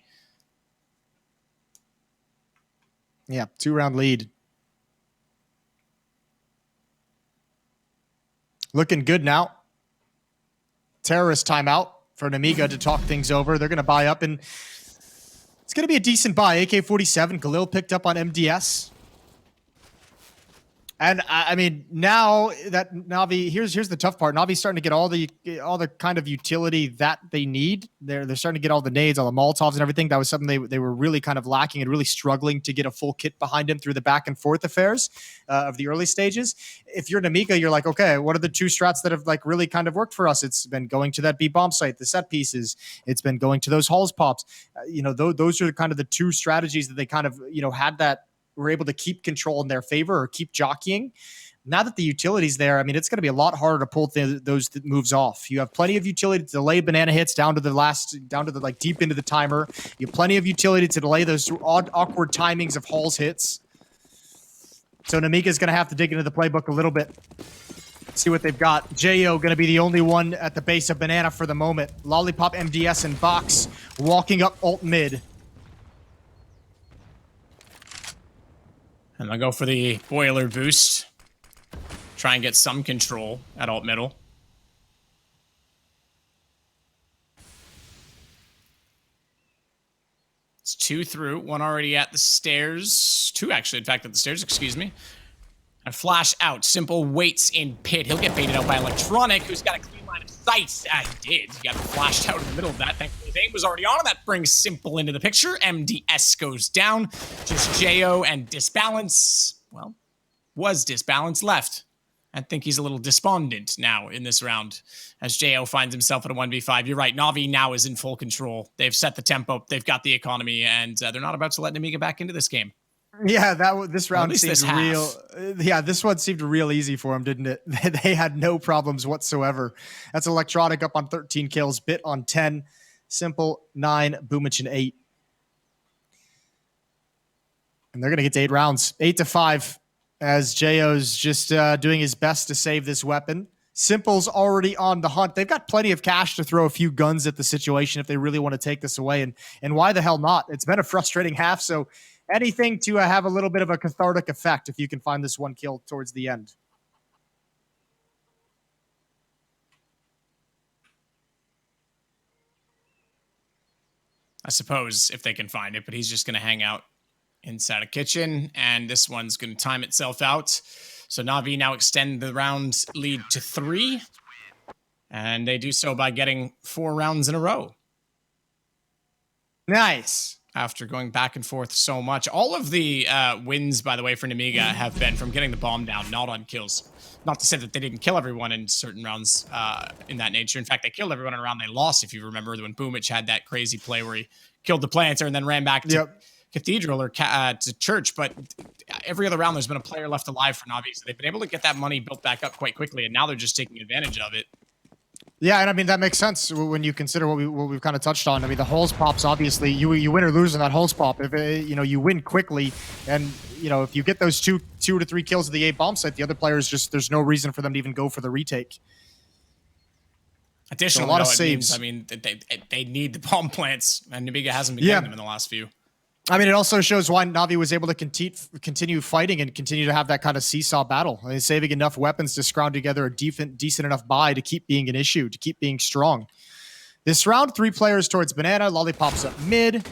Yeah, 2-round lead. Looking good now. Terrorist timeout for Nemiga to talk things over. They're going to buy up, and it's going to be a decent buy. AK-47, Galil picked up on MDS. And I mean, now that Navi, here's the tough part. Navi's starting to get all the kind of utility that they need. They're starting to get all the nades, all the Molotovs and everything. That was something they were really kind of lacking and really struggling to get a full kit behind him through the back and forth affairs of the early stages. If you're Nemiga, you're like, okay, what are the 2 strats that have really kind of worked for us? It's been going to that B bomb site, the set pieces. It's been going to those halls pops. Those are kind of the 2 strategies that they kind of had that were able to keep control in their favor or keep jockeying. Now that the utility's there, I mean, it's going to be a lot harder to pull those moves off. You have plenty of utility to delay banana hits down to the deep into the timer. You have plenty of utility to delay those awkward timings of Hall's hits. So Nemiga's going to have to dig into the playbook a little bit. See what they've got. Jo going to be the only one at the base of banana for the moment. Lollipop, MDS, and Box walking up alt mid. And I'll go for the boiler boost. Try and get some control at alt middle. It's 2 through. 1 already at the stairs. 2 actually, in fact, at the stairs, excuse me. And flash out. Simple waits in pit. He'll get baited out by Electronic, who's got a clean line of sight. He did. He got flashed out in the middle of that. Thankfully, his aim was already on, and that brings Simple into the picture. MDS goes down. Just Jo and Disbalance. Well, was Disbalance left. I think he's a little despondent now in this round as Jo finds himself at a 1v5. You're right. Navi now is in full control. They've set the tempo. They've got the economy, and they're not about to let Nemiga back into this game. Yeah, this round seemed real. Yeah, this one seemed real easy for them, didn't it? They had no problems whatsoever. That's Electronic up on 13 kills, Bit on 10, Simple 9, Boomich and 8. And they're going to get to 8 rounds, 8-5, as Jo's just doing his best to save this weapon. Simple's already on the hunt. They've got plenty of cash to throw a few guns at the situation if they really want to take this away. And why the hell not? It's been a frustrating half, so anything to have a little bit of a cathartic effect if you can find this 1 kill towards the end. I suppose if they can find it, but he's just going to hang out inside a kitchen, and this one's going to time itself out. So Navi now extend the round lead to 3, and they do so by getting 4 rounds in a row. Nice. after going back and forth so much. All of the wins, by the way, for Nemiga have been from getting the bomb down, not on kills. Not to say that they didn't kill everyone in certain rounds in that nature. In fact, they killed everyone in a round they lost, if you remember, when Boomich had that crazy play where he killed the planter and then ran back to Cathedral or to Church. But every other round, there's been a player left alive for Navi. So they've been able to get that money built back up quite quickly, and now they're just taking advantage of it. Yeah, and I mean, that makes sense when you consider what we've kind of touched on. I mean, the hulls pops, obviously, you win or lose in that hulls pop. If you win quickly, and if you get those two to three kills at the A bomb site, the other players there's no reason for them to even go for the retake. Additionally, so a lot of saves. I mean, they need the bomb plants, and Nemiga hasn't been getting them in the last few. I mean, it also shows why Navi was able to continue fighting and continue to have that kind of seesaw battle. I mean, saving enough weapons to scrounge together a decent enough buy to keep being an issue, to keep being strong. This round, 3 players towards Banana. Lollipop's up mid.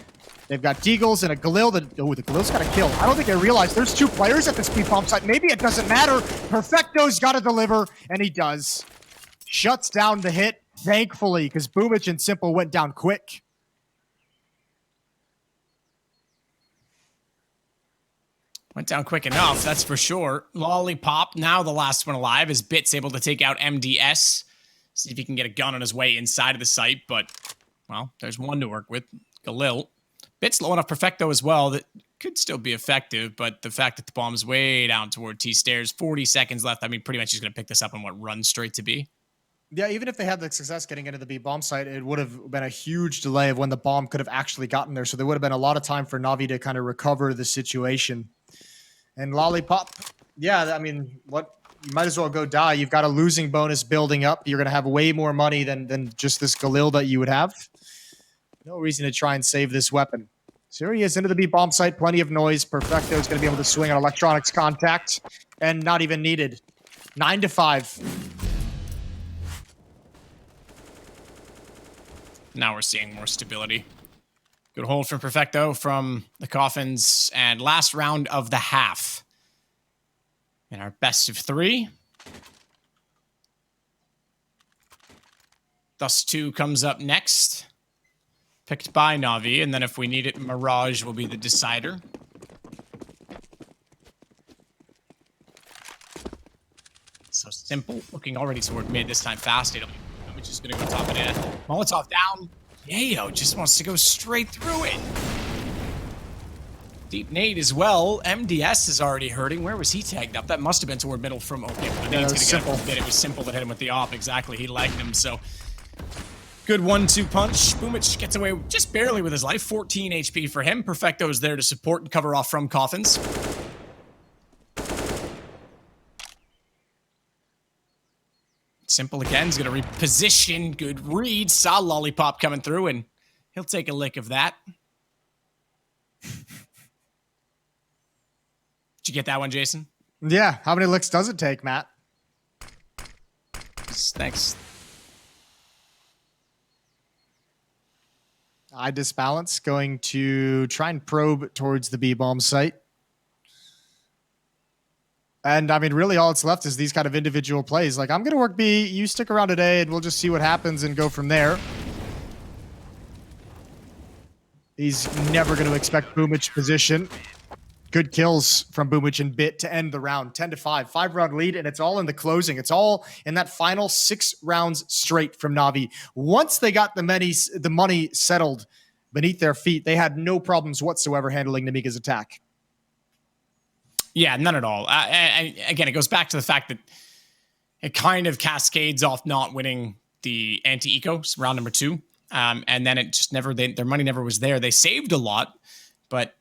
They've got Deagles and a Galil that... Oh, the Galil's got a kill. I don't think they realize there's 2 players at the speed bomb site. Maybe it doesn't matter. Perfecto's got to deliver, and he does. Shuts down the hit, thankfully, because Boomich and Simple went down quick. Went down quick enough, that's for sure. Lollipop, now the last one alive, as Bit's able to take out MDS. See if he can get a gun on his way inside of the site, but, well, there's one to work with. Galil. Bit's low enough Perfecto as well that could still be effective, but the fact that the bomb's way down toward T-stairs, 40 seconds left, I mean, pretty much he's going to pick this up and run straight to B. Yeah, even if they had the success getting into the B bomb site, it would have been a huge delay of when the bomb could have actually gotten there, so there would have been a lot of time for Navi to kind of recover the situation. And Lollipop, yeah, I mean, you might as well go die. You've got a losing bonus building up. You're going to have way more money than just this Galil that you would have. No reason to try and save this weapon. So here he is into the B bomb site. Plenty of noise. Perfecto is going to be able to swing on electronics contact and not even needed. 9-5. Now we're seeing more stability. Good hold from Perfecto from the Coffins, and last round of the half. In our best of 3. Dust 2 comes up next. Picked by Navi, and then if we need it, Mirage will be the decider. So Simple, looking already toward mid this time fast. Which is going to go top of it. Molotov down. Yayo just wants to go straight through it. Deep nade as well. MDS is already hurting. Where was he tagged up? That must have been toward middle from... Okay, the nade's going to get him. It was Simple that hit him with the op. Exactly. He lagged him, so... Good 1-2 punch. Boomich gets away just barely with his life. 14 HP for him. Perfecto is there to support and cover off from Coffins. Simple again is going to reposition. Good read. Saw Lollipop coming through, and he'll take a lick of that. Did you get that one, Jason? Yeah. How many licks does it take, Matt? Thanks. I disbalance, going to try and probe towards the B-bomb site. And, I mean, really all that's left is these kind of individual plays. Like, I'm going to work B, you stick around today, and we'll just see what happens and go from there. He's never going to expect Boomich position. Good kills from Boomich and Bit to end the round. 10-5. 5-round lead, and it's all in the closing. It's all in that final 6 rounds straight from Navi. Once they got the money settled beneath their feet, they had no problems whatsoever handling Nemiga's attack. Yeah, none at all. Again, it goes back to the fact that it kind of cascades off not winning the anti-eco round number 2. And then it just never, their money never was there. They saved a lot, but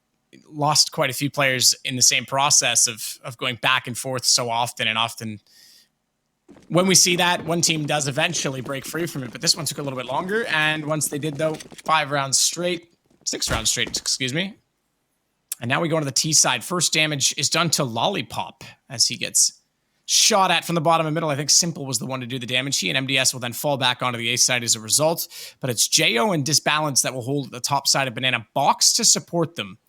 lost quite a few players in the same process of going back and forth so often. And often when we see that, one team does eventually break free from it, but this one took a little bit longer. And once they did, though, 6 rounds straight, excuse me. And now we go to the T side. First damage is done to Lollipop as he gets shot at from the bottom and middle. I think Simple was the one to do the damage. He and MDS will then fall back onto the A side as a result. But it's Jo and Disbalance that will hold the top side of Banana. Box to support them.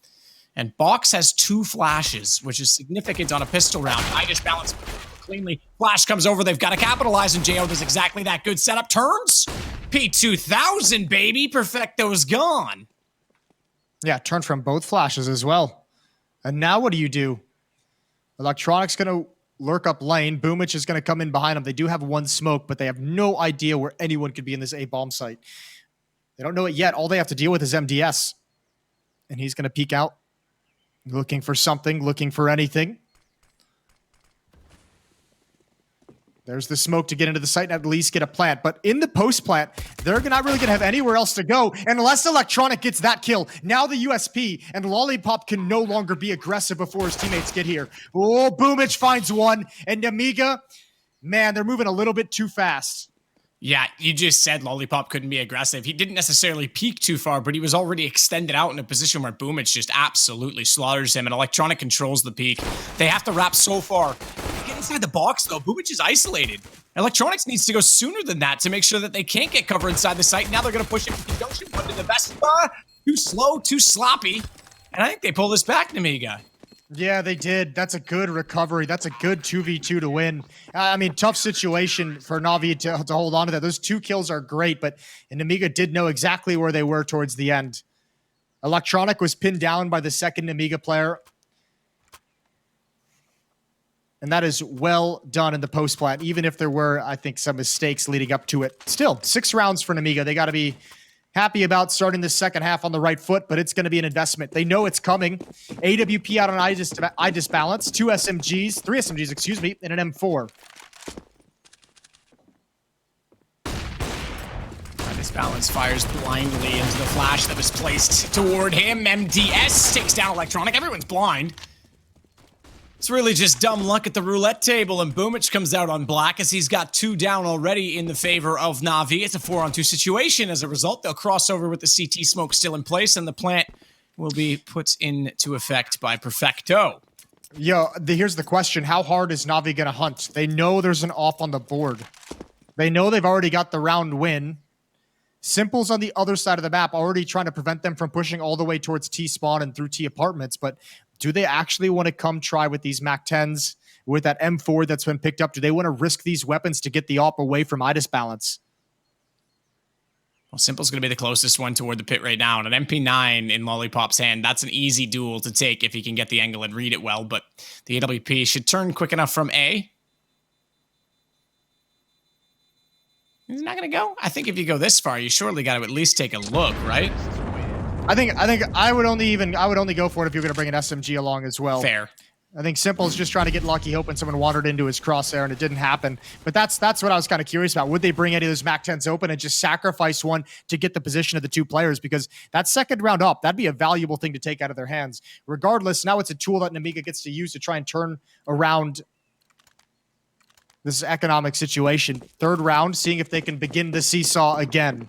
And Box has 2 flashes, which is significant on a pistol round. I Disbalance cleanly. Flash comes over. They've got to capitalize, and Jo does exactly that. Good setup. Turns. P2000, baby. Perfecto's gone. Yeah, turn from both flashes as well. And now what do? Electronic's going to lurk up lane. Boomich is going to come in behind them. They do have one smoke, but they have no idea where anyone could be in this A bomb site. They don't know it yet. All they have to deal with is MDS. And he's going to peek out, looking for something, looking for anything. There's the smoke to get into the site and at least get a plant. But in the post-plant, they're not really going to have anywhere else to go unless Electronic gets that kill. Now the USP and Lollipop can no longer be aggressive before his teammates get here. Oh, Boomich finds one. And Nemiga, man, they're moving a little bit too fast. Yeah, you just said Lollipop couldn't be aggressive. He didn't necessarily peek too far, but he was already extended out in a position where Boomich just absolutely slaughters him, and Electronic controls the peak. They have to wrap so far. Get inside the box, though. Boomich is isolated. Electronics needs to go sooner than that to make sure that they can't get cover inside the site. Now they're going to push it to conjunction. One to the best. Too slow, too sloppy. And I think they pull this back, Nemiga. Yeah, they did. That's a good recovery. That's a good 2v2 to win. I mean, tough situation for Navi to hold on to that. Those 2 kills are great, but Nemiga did know exactly where they were towards the end. Electronic was pinned down by the second Nemiga player. And that is well done in the post-plant, even if there were, I think, some mistakes leading up to it. Still, 6 rounds for Nemiga. They got to be happy about starting the second half on the right foot, but it's going to be an investment. They know it's coming. AWP out on I disbalance, 2 SMGs, 3 SMGs, excuse me, and an M4. Disbalance fires blindly into the flash that was placed toward him. MDS takes down Electronic. Everyone's blind. It's really just dumb luck at the roulette table, and Boomich comes out on black as he's got 2 down already in the favor of Navi. It's a 4-on-2 situation. As a result, they'll cross over with the CT smoke still in place, and the plant will be put into effect by Perfecto. Yo, here's the question. How hard is Navi going to hunt? They know there's an AWP on the board. They know they've already got the round win. Simple's on the other side of the map, already trying to prevent them from pushing all the way towards T-spawn and through T-apartments, but do they actually want to come try with these MAC-10s, with that M4 that's been picked up? Do they want to risk these weapons to get the AWP away from IDIS balance? Well, Simple's going to be the closest one toward the pit right now, and an MP9 in Lollipop's hand, that's an easy duel to take if he can get the angle and read it well, but the AWP should turn quick enough from A. He's not going to go? I think if you go this far, you surely got to at least take a look, right? I think I would only go for it if you're going to bring an SMG along as well. Fair. I think Simple's just trying to get lucky, hoping someone wandered into his crosshair, and it didn't happen. But that's what I was kind of curious about. Would they bring any of those MAC-10s open and just sacrifice one to get the position of the 2 players? Because that second round up, that'd be a valuable thing to take out of their hands. Regardless, now it's a tool that Nemiga gets to use to try and turn around this economic situation. 3rd round, seeing if they can begin the seesaw again.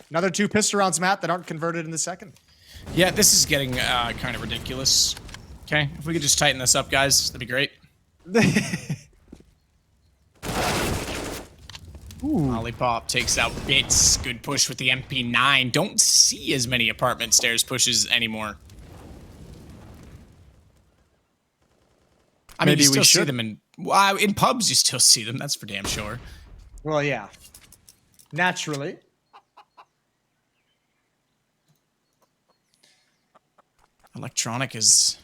Another 2 pistol rounds, Matt, that aren't converted in the second. Yeah, this is getting kind of ridiculous. Okay, if we could just tighten this up, guys, that'd be great. Lollipop takes out Bits. Good push with the MP9. Don't see as many apartment stairs pushes anymore. I mean, you still see them in pubs. You still see them. That's for damn sure. Well, yeah. Naturally. Electronic is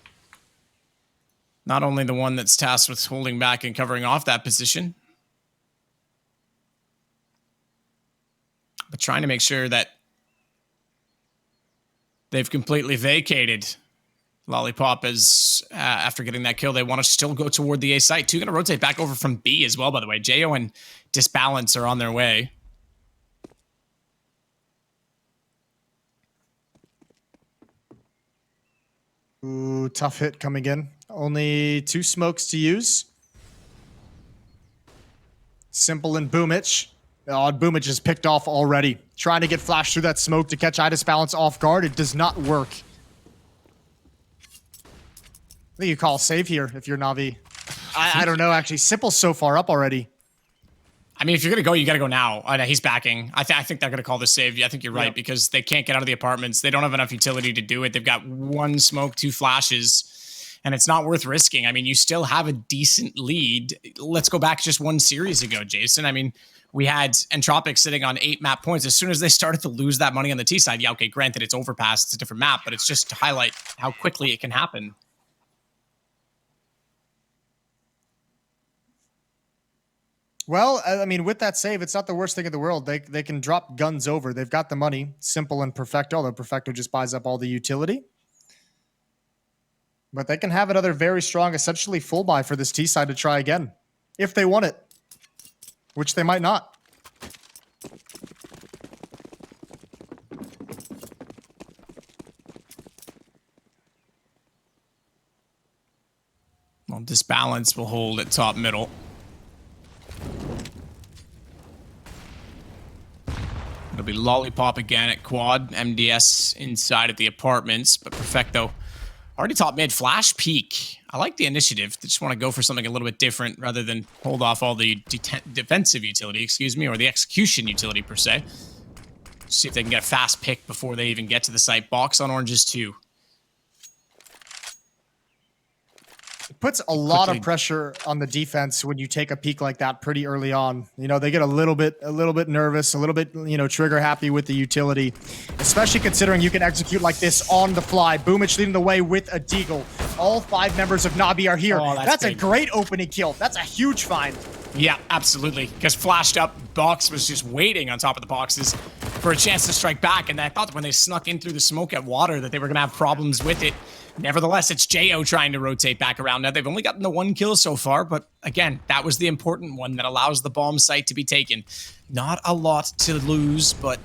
not only the one that's tasked with holding back and covering off that position, but trying to make sure that they've completely vacated Lollipop as after getting that kill. They want to still go toward the A site. 2 going to rotate back over from B as well, by the way. Jo and Disbalance are on their way. Ooh, tough hit coming in. Only 2 smokes to use. Simple and Boomich. Oh, Boomich is picked off already. Trying to get flashed through that smoke to catch IDIS balance off guard. It does not work. I think you call save here if you're Navi. I don't know, actually. Simple's so far up already. I mean, if you're going to go, you got to go now. He's backing. I think they're going to call this save. I think you're right, because they can't get out of the apartments. They don't have enough utility to do it. They've got 1 smoke, 2 flashes. and it's not worth risking. I mean, you still have a decent lead. Let's go back just one series ago, Jason. I mean, we had Entropic sitting on 8 map points. As soon as they started to lose that money on the T side, yeah, okay, granted, it's overpass, it's a different map, but it's just to highlight how quickly it can happen. Well, I mean, with that save, it's not the worst thing in the world. They can drop guns over. They've got the money. Simple and Perfecto, although Perfecto just buys up all the utility. But they can have another very strong, essentially full buy for this T side to try again. If they want it. Which they might not. Well, Disbalance will hold at top middle. It'll be Lollipop again at quad. MDS inside of the apartments, but Perfecto already top mid. Flash peek. I like the initiative. They just want to go for something a little bit different rather than hold off all the defensive utility, or the execution utility per se. See if they can get a fast pick before they even get to the site. Box on oranges too. It puts a lot of pressure on the defense when you take a peek like that pretty early on. You know, they get a little bit nervous, a little bit, trigger happy with the utility, especially considering you can execute like this on the fly. Boomich leading the way with a deagle. All 5 members of NAVI are here. Oh, that's a great opening kill. That's a huge find. Yeah, absolutely. Because flashed up, Box was just waiting on top of the boxes for a chance to strike back. And I thought when they snuck in through the smoke at water that they were going to have problems with it. Nevertheless, it's Jo trying to rotate back around. Now, they've only gotten the 1 kill so far, but again, that was the important one that allows the bomb site to be taken. Not a lot to lose, but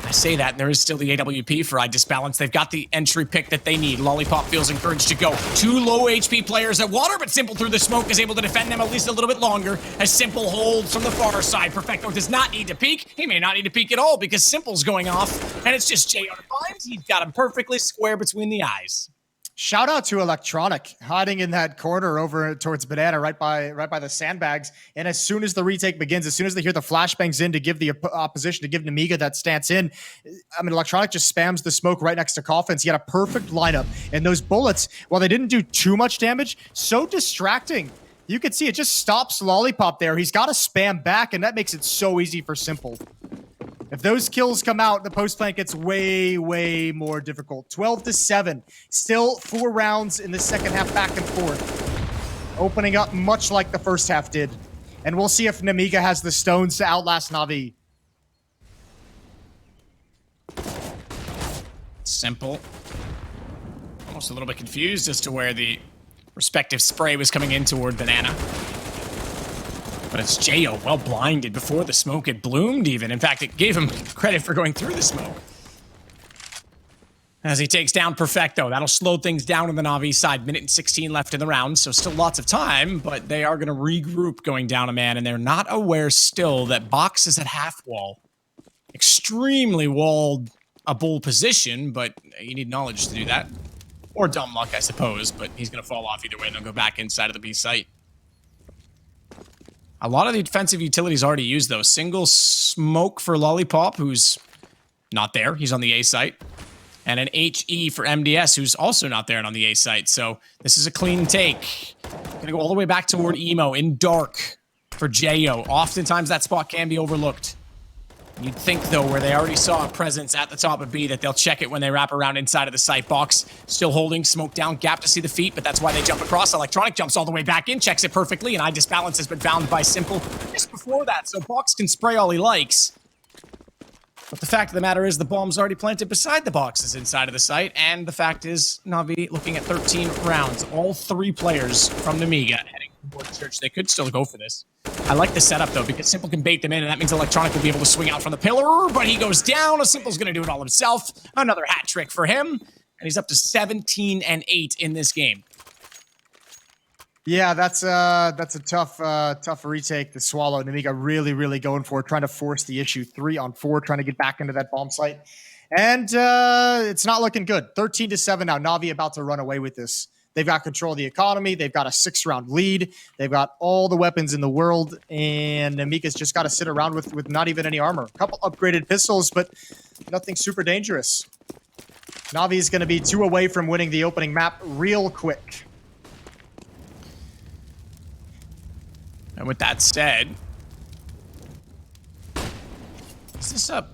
I say that, and there is still the AWP for Disbalance. They've got the entry pick that they need. Lollipop feels encouraged to go. 2 low HP players at water, but Simple through the smoke is able to defend them at least a little bit longer as Simple holds from the far side. Perfecto does not need to peek. He may not need to peek at all because Simple's going off, and it's just Jo to find. He's got him perfectly square between the eyes. Shout out to Electronic hiding in that corner over towards Banana, right by the sandbags. And as soon as the retake begins, as soon as they hear the flashbangs in to give the opposition, to give Nemiga that stance in, I mean, Electronic just spams the smoke right next to Coffins. He had a perfect lineup. And those bullets, while they didn't do too much damage, so distracting. You can see it just stops Lollipop there. He's got to spam back, and that makes it so easy for Simple. If those kills come out, the post plant gets way, way more difficult. 12-7. Still 4 rounds in the second half, back and forth. Opening up much like the first half did. And we'll see if Nemiga has the stones to outlast Navi. Simple. Almost a little bit confused as to where the respective spray was coming in toward Banana. But it's Jo, well blinded before the smoke had bloomed even. In fact, it gave him credit for going through the smoke. As he takes down Perfecto, that'll slow things down on the Navi side. 1:16 left in the round, so still lots of time, but they are going to regroup going down a man, and they're not aware still that Box is at half wall. Extremely walled a bull position, but you need knowledge to do that. Or dumb luck, I suppose, but he's going to fall off either way, and they'll go back inside of the B site. A lot of the defensive utilities already used, though. Single smoke for Lollipop, who's not there. He's on the A site. And an HE for MDS, who's also not there and on the A site. So this is a clean take. Gonna go all the way back toward Emo in dark for Jo. Oftentimes that spot can be overlooked. You'd think, though, where they already saw a presence at the top of B, that they'll check it when they wrap around inside of the site. Box still holding, smoke down, gap to see the feet, but that's why they jump across. Electronic jumps all the way back in, checks it perfectly, and Disbalance has been found by Simple just before that, so Box can spray all he likes. But the fact of the matter is the bomb's already planted beside the boxes inside of the site, and the fact is Navi looking at 13 rounds. All 3 players from Nemiga heading towards church. They could still go for this. I like the setup, though, because Simple can bait them in, and that means Electronic will be able to swing out from the pillar, but he goes down. Simple's going to do it all himself. Another hat trick for him, and he's up to 17-8 in this game. Yeah, that's a tough retake to swallow. Nemiga really going for it, trying to force the issue. 3-on-4, trying to get back into that bomb site. And it's not looking good. 13-7 now. Navi about to run away with this. They've got control of the economy. They've got a 6-round lead. They've got all the weapons in the world. And Nemiga's just got to sit around with not even any armor. A couple upgraded pistols, but nothing super dangerous. Navi is going to be 2 away from winning the opening map real quick. And with that said, is this a...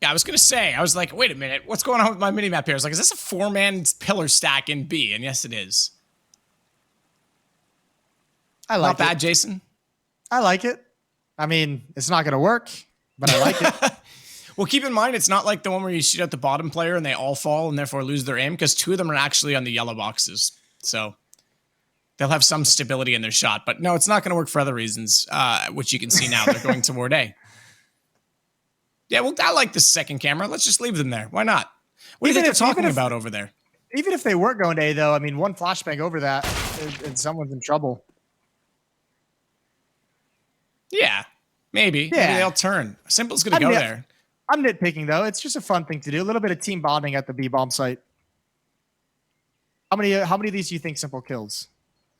Yeah, I was going to say, I was like, wait a minute, what's going on with my minimap here? I was like, is this a 4-man pillar stack in B? And yes, it is. I like it. Not bad, Jason. I like it. I mean, it's not going to work, but I like it. Well, keep in mind, it's not like the one where you shoot at the bottom player and they all fall and therefore lose their aim, because 2 of them are actually on the yellow boxes. So they'll have some stability in their shot. But no, it's not going to work for other reasons, which you can see now. They're going toward A. Yeah, well, I like the second camera. Let's just leave them there. Why not? What do you think they're talking about over there? Even if they weren't going to A, though, I mean, one flashbang over that and someone's in trouble. Yeah, maybe. Yeah. Maybe they'll turn. Simple's going to go there. I'm nitpicking, though. It's just a fun thing to do. A little bit of team bonding at the B-bomb site. How many of these do you think Simple kills?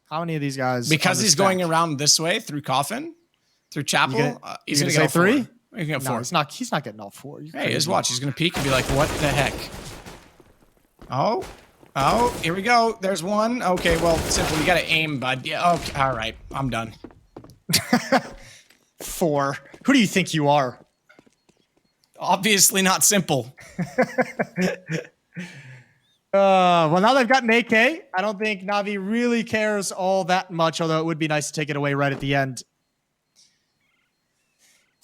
How many of these guys? Because he's going around this way through Coffin, through Chapel. He's going to get 3. He's going to get 4. No, he's not getting all 4. Hey, just watch. He's going to peek and be like, what the heck? Oh, here we go. There's one. Okay, well, Simple, you got to aim, bud. Yeah, okay, all right. I'm done. 4. Who do you think you are? Obviously not Simple. Well, now they've got an AK. I don't think Navi really cares all that much, although it would be nice to take it away right at the end.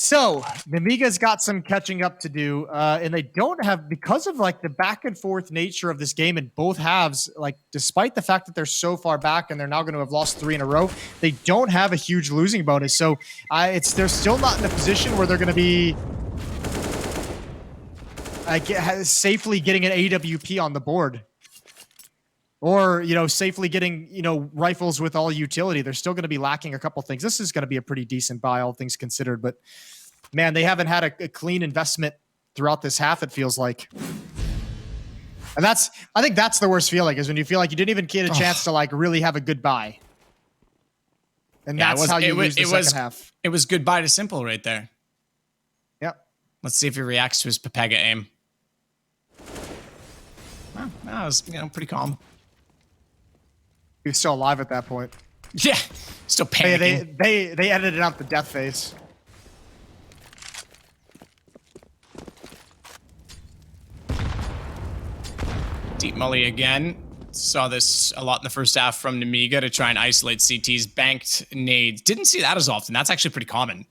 So, Nemiga's got some catching up to do, and they don't have, because of like the back and forth nature of this game in both halves, like despite the fact that they're so far back and they're now going to have lost 3 in a row, they don't have a huge losing bonus. So they're still not in a position where they're going to be safely getting an AWP on the board. Or, safely getting, rifles with all utility. They're still going to be lacking a couple things. This is going to be a pretty decent buy, all things considered. But, man, they haven't had a clean investment throughout this half, it feels like. And I think that's the worst feeling, is when you feel like you didn't even get a chance to, like, really have a good buy. And that's how you lose the second half. It was goodbye to Simple right there. Yep. Let's see if he reacts to his Pepega aim. Well, that was, pretty calm. He was still alive at that point. Yeah, still panicking. They edited out the death phase. Deep Mully again. Saw this a lot in the first half from Nemiga to try and isolate CT's banked nades. Didn't see that as often. That's actually pretty common.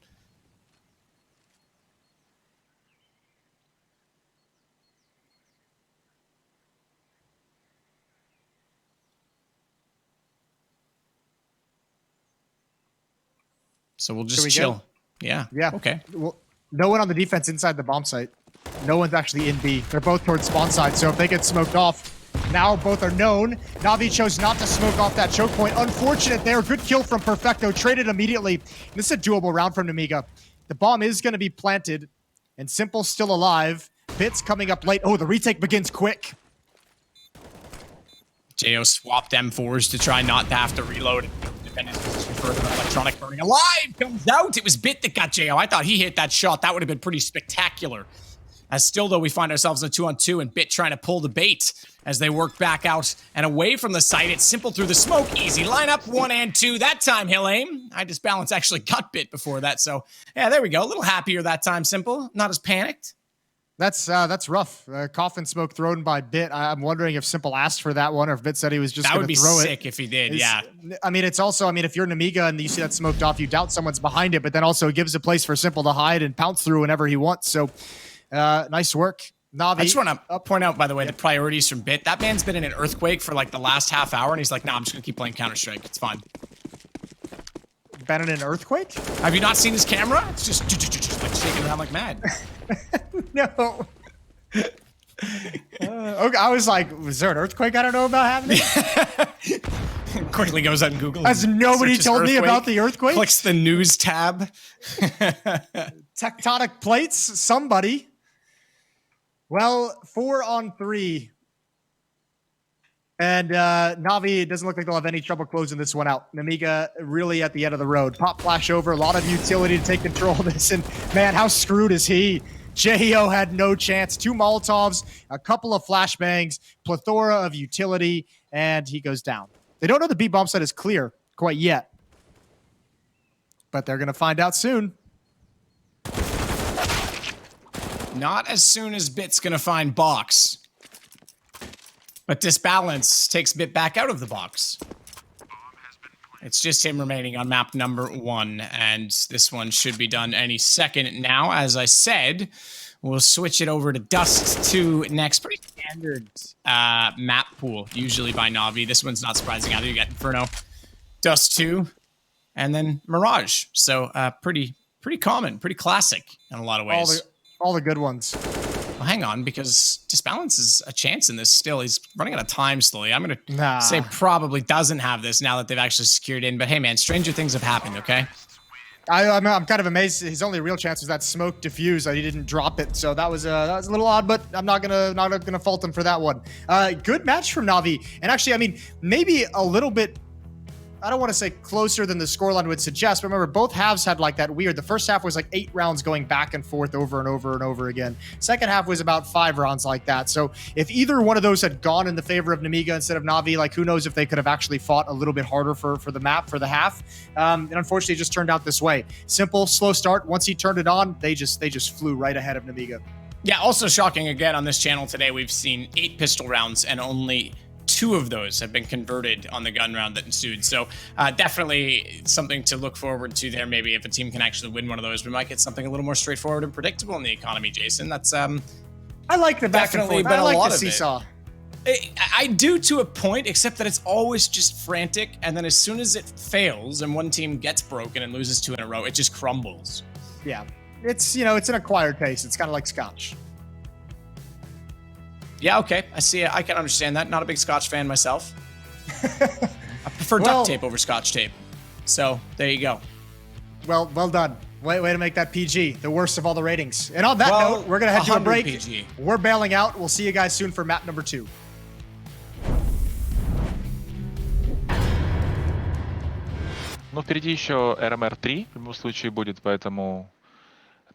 So we'll just chill. Yeah. Okay. Well, no one on the defense inside the bomb site. No one's actually in B. They're both towards spawn side. So if they get smoked off, now both are known. Navi chose not to smoke off that choke point. Unfortunate there. Good kill from Perfecto. Traded immediately. This is a doable round from Nemiga. The bomb is going to be planted, and Simple's still alive. Bits coming up late. Oh, the retake begins quick. Jo swapped M4s to try not to have to reload. Defend his position further. Electronic burning alive comes out. It was Bit that got Jo. I thought he hit that shot. That would have been pretty spectacular. As still, though, we find ourselves in a 2-on-2 and Bit trying to pull the bait as they work back out and away from the site. It's Simple through the smoke. Easy lineup, 1 and 2. That time, he'll aim. I Disbalance actually got Bit before that. So, yeah, there we go. A little happier that time, Simple. Not as panicked. That's rough. Coffin smoke thrown by Bit. I'm wondering if Simple asked for that one or if Bit said he was just going to throw it. That would be sick if he did, yeah. I mean, it's also, if you're Nemiga and you see that smoked off, you doubt someone's behind it, but then also it gives a place for Simple to hide and pounce through whenever he wants. So, nice work. Navi. I just want to point out, by the way, the priorities from Bit. That man's been in an earthquake for like the last half hour, and he's like, nah, I'm just going to keep playing Counter-Strike. It's fine. Been in an earthquake? Have you not seen his camera? It's just like shaking around like mad. No. Okay, I was like, was there an earthquake I don't know about happening? Quickly goes out and Google. Has nobody told me about the earthquake? Clicks the news tab. Tectonic plates, somebody. Well, 4-on-3. And Navi, it doesn't look like they'll have any trouble closing this one out. Nemiga really at the end of the road. Pop flash over, a lot of utility to take control of this. And man, how screwed is he? JEO had no chance. 2 Molotovs, a couple of flashbangs, plethora of utility, and he goes down. They don't know the B bomb site is clear quite yet, but they're going to find out soon. Not as soon as Bit's going to find box. But Disbalance takes Bit back out of the box. It's just him remaining on map number 1, and this one should be done any second now. As I said, we'll switch it over to Dust 2 next. Pretty standard map pool, usually by Navi. This one's not surprising either. You got Inferno, Dust 2, and then Mirage. So pretty common, pretty classic in a lot of ways. All the good ones. Well, hang on, because Disbalance is a chance in this still. He's running out of time slowly. I'm going to say probably doesn't have this now that they've actually secured in. But hey, man, stranger things have happened, okay? I'm kind of amazed. His only real chance was that smoke diffuse. He didn't drop it, so that was a little odd. But I'm not gonna fault him for that one. Good match from Navi, and actually, I mean, maybe a little bit. I don't want to say closer than the scoreline would suggest, but remember, both halves had like that weird. The first half was like 8 rounds going back and forth over and over and over again. Second half was about 5 rounds like that. So if either one of those had gone in the favor of Nemiga instead of Navi, like who knows if they could have actually fought a little bit harder for the map, for the half. And unfortunately, it just turned out this way. Simple, slow start. Once he turned it on, they just flew right ahead of Nemiga. Yeah, also shocking again on this channel today, we've seen 8 pistol rounds and only 2 of those have been converted on the gun round that ensued. So definitely something to look forward to there. Maybe if a team can actually win one of those, we might get something a little more straightforward and predictable in the economy, Jason. That's I like the back and forth. I like the seesaw. I do to a point, except that it's always just frantic, and then as soon as it fails and one team gets broken and loses 2 in a row, it just crumbles. Yeah, it's it's an acquired taste. It's kind of like scotch. Yeah, okay. I see it. I can understand that. Not a big Scotch fan myself. I prefer duct tape over Scotch tape. So, there you go. Well done. Way to make that PG. The worst of all the ratings. And on that note, we're going to head to a break. PG. We're bailing out. We'll see you guys soon for map number 2. Ну, впереди еще RMR 3 в любом случае будет, поэтому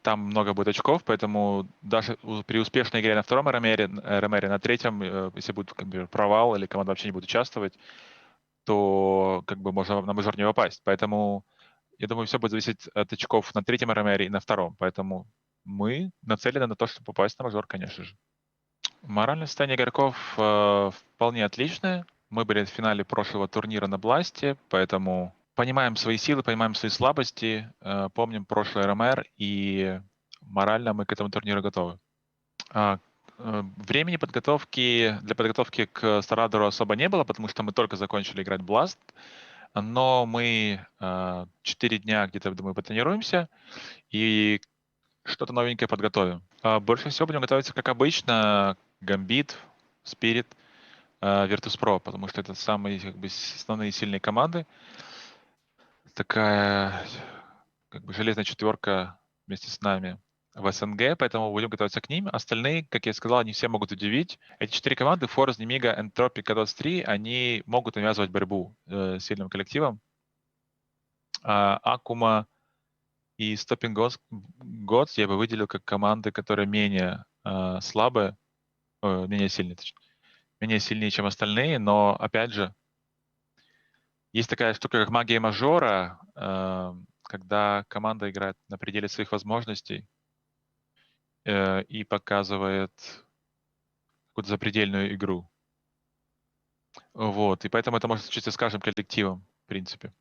там много будет очков, поэтому даже при успешной игре на втором RMR, на третьем, если будет как бы провал или команда вообще не будет участвовать, то как бы можно на мажор не попасть. Поэтому я думаю, все будет зависеть от очков на третьем RMR и на втором. Поэтому мы нацелены на то, чтобы попасть на мажор, конечно же. Моральное состояние игроков вполне отличное. Мы были в финале прошлого турнира на Бласте, поэтому понимаем свои силы, понимаем свои слабости, помним прошлый РМР, и морально мы к этому турниру готовы. Времени для подготовки к StarLadder особо не было, потому что мы только закончили играть Blast, но мы 4 дня где-то, думаю, потренируемся и что-то новенькое подготовим. Больше всего будем готовиться, как обычно, Gambit, Spirit, Virtus.pro, потому что это самые как бы основные сильные команды. Такая как бы железная четверка вместе с нами в СНГ, поэтому будем готовиться к ним. Остальные, как я сказал, они все могут удивить. Эти 4 команды, Force, Nemiga, Entropic, K23, они могут навязывать борьбу с сильным коллективом. Акума и Stopping Gods я бы выделил как команды, которые менее слабые, менее сильные, точнее. Менее сильнее, чем остальные, но, опять же, есть такая штука, как магия мажора, когда команда играет на пределе своих возможностей и показывает какую-то запредельную игру. Вот, и поэтому это может случиться с каждым коллективом, в принципе.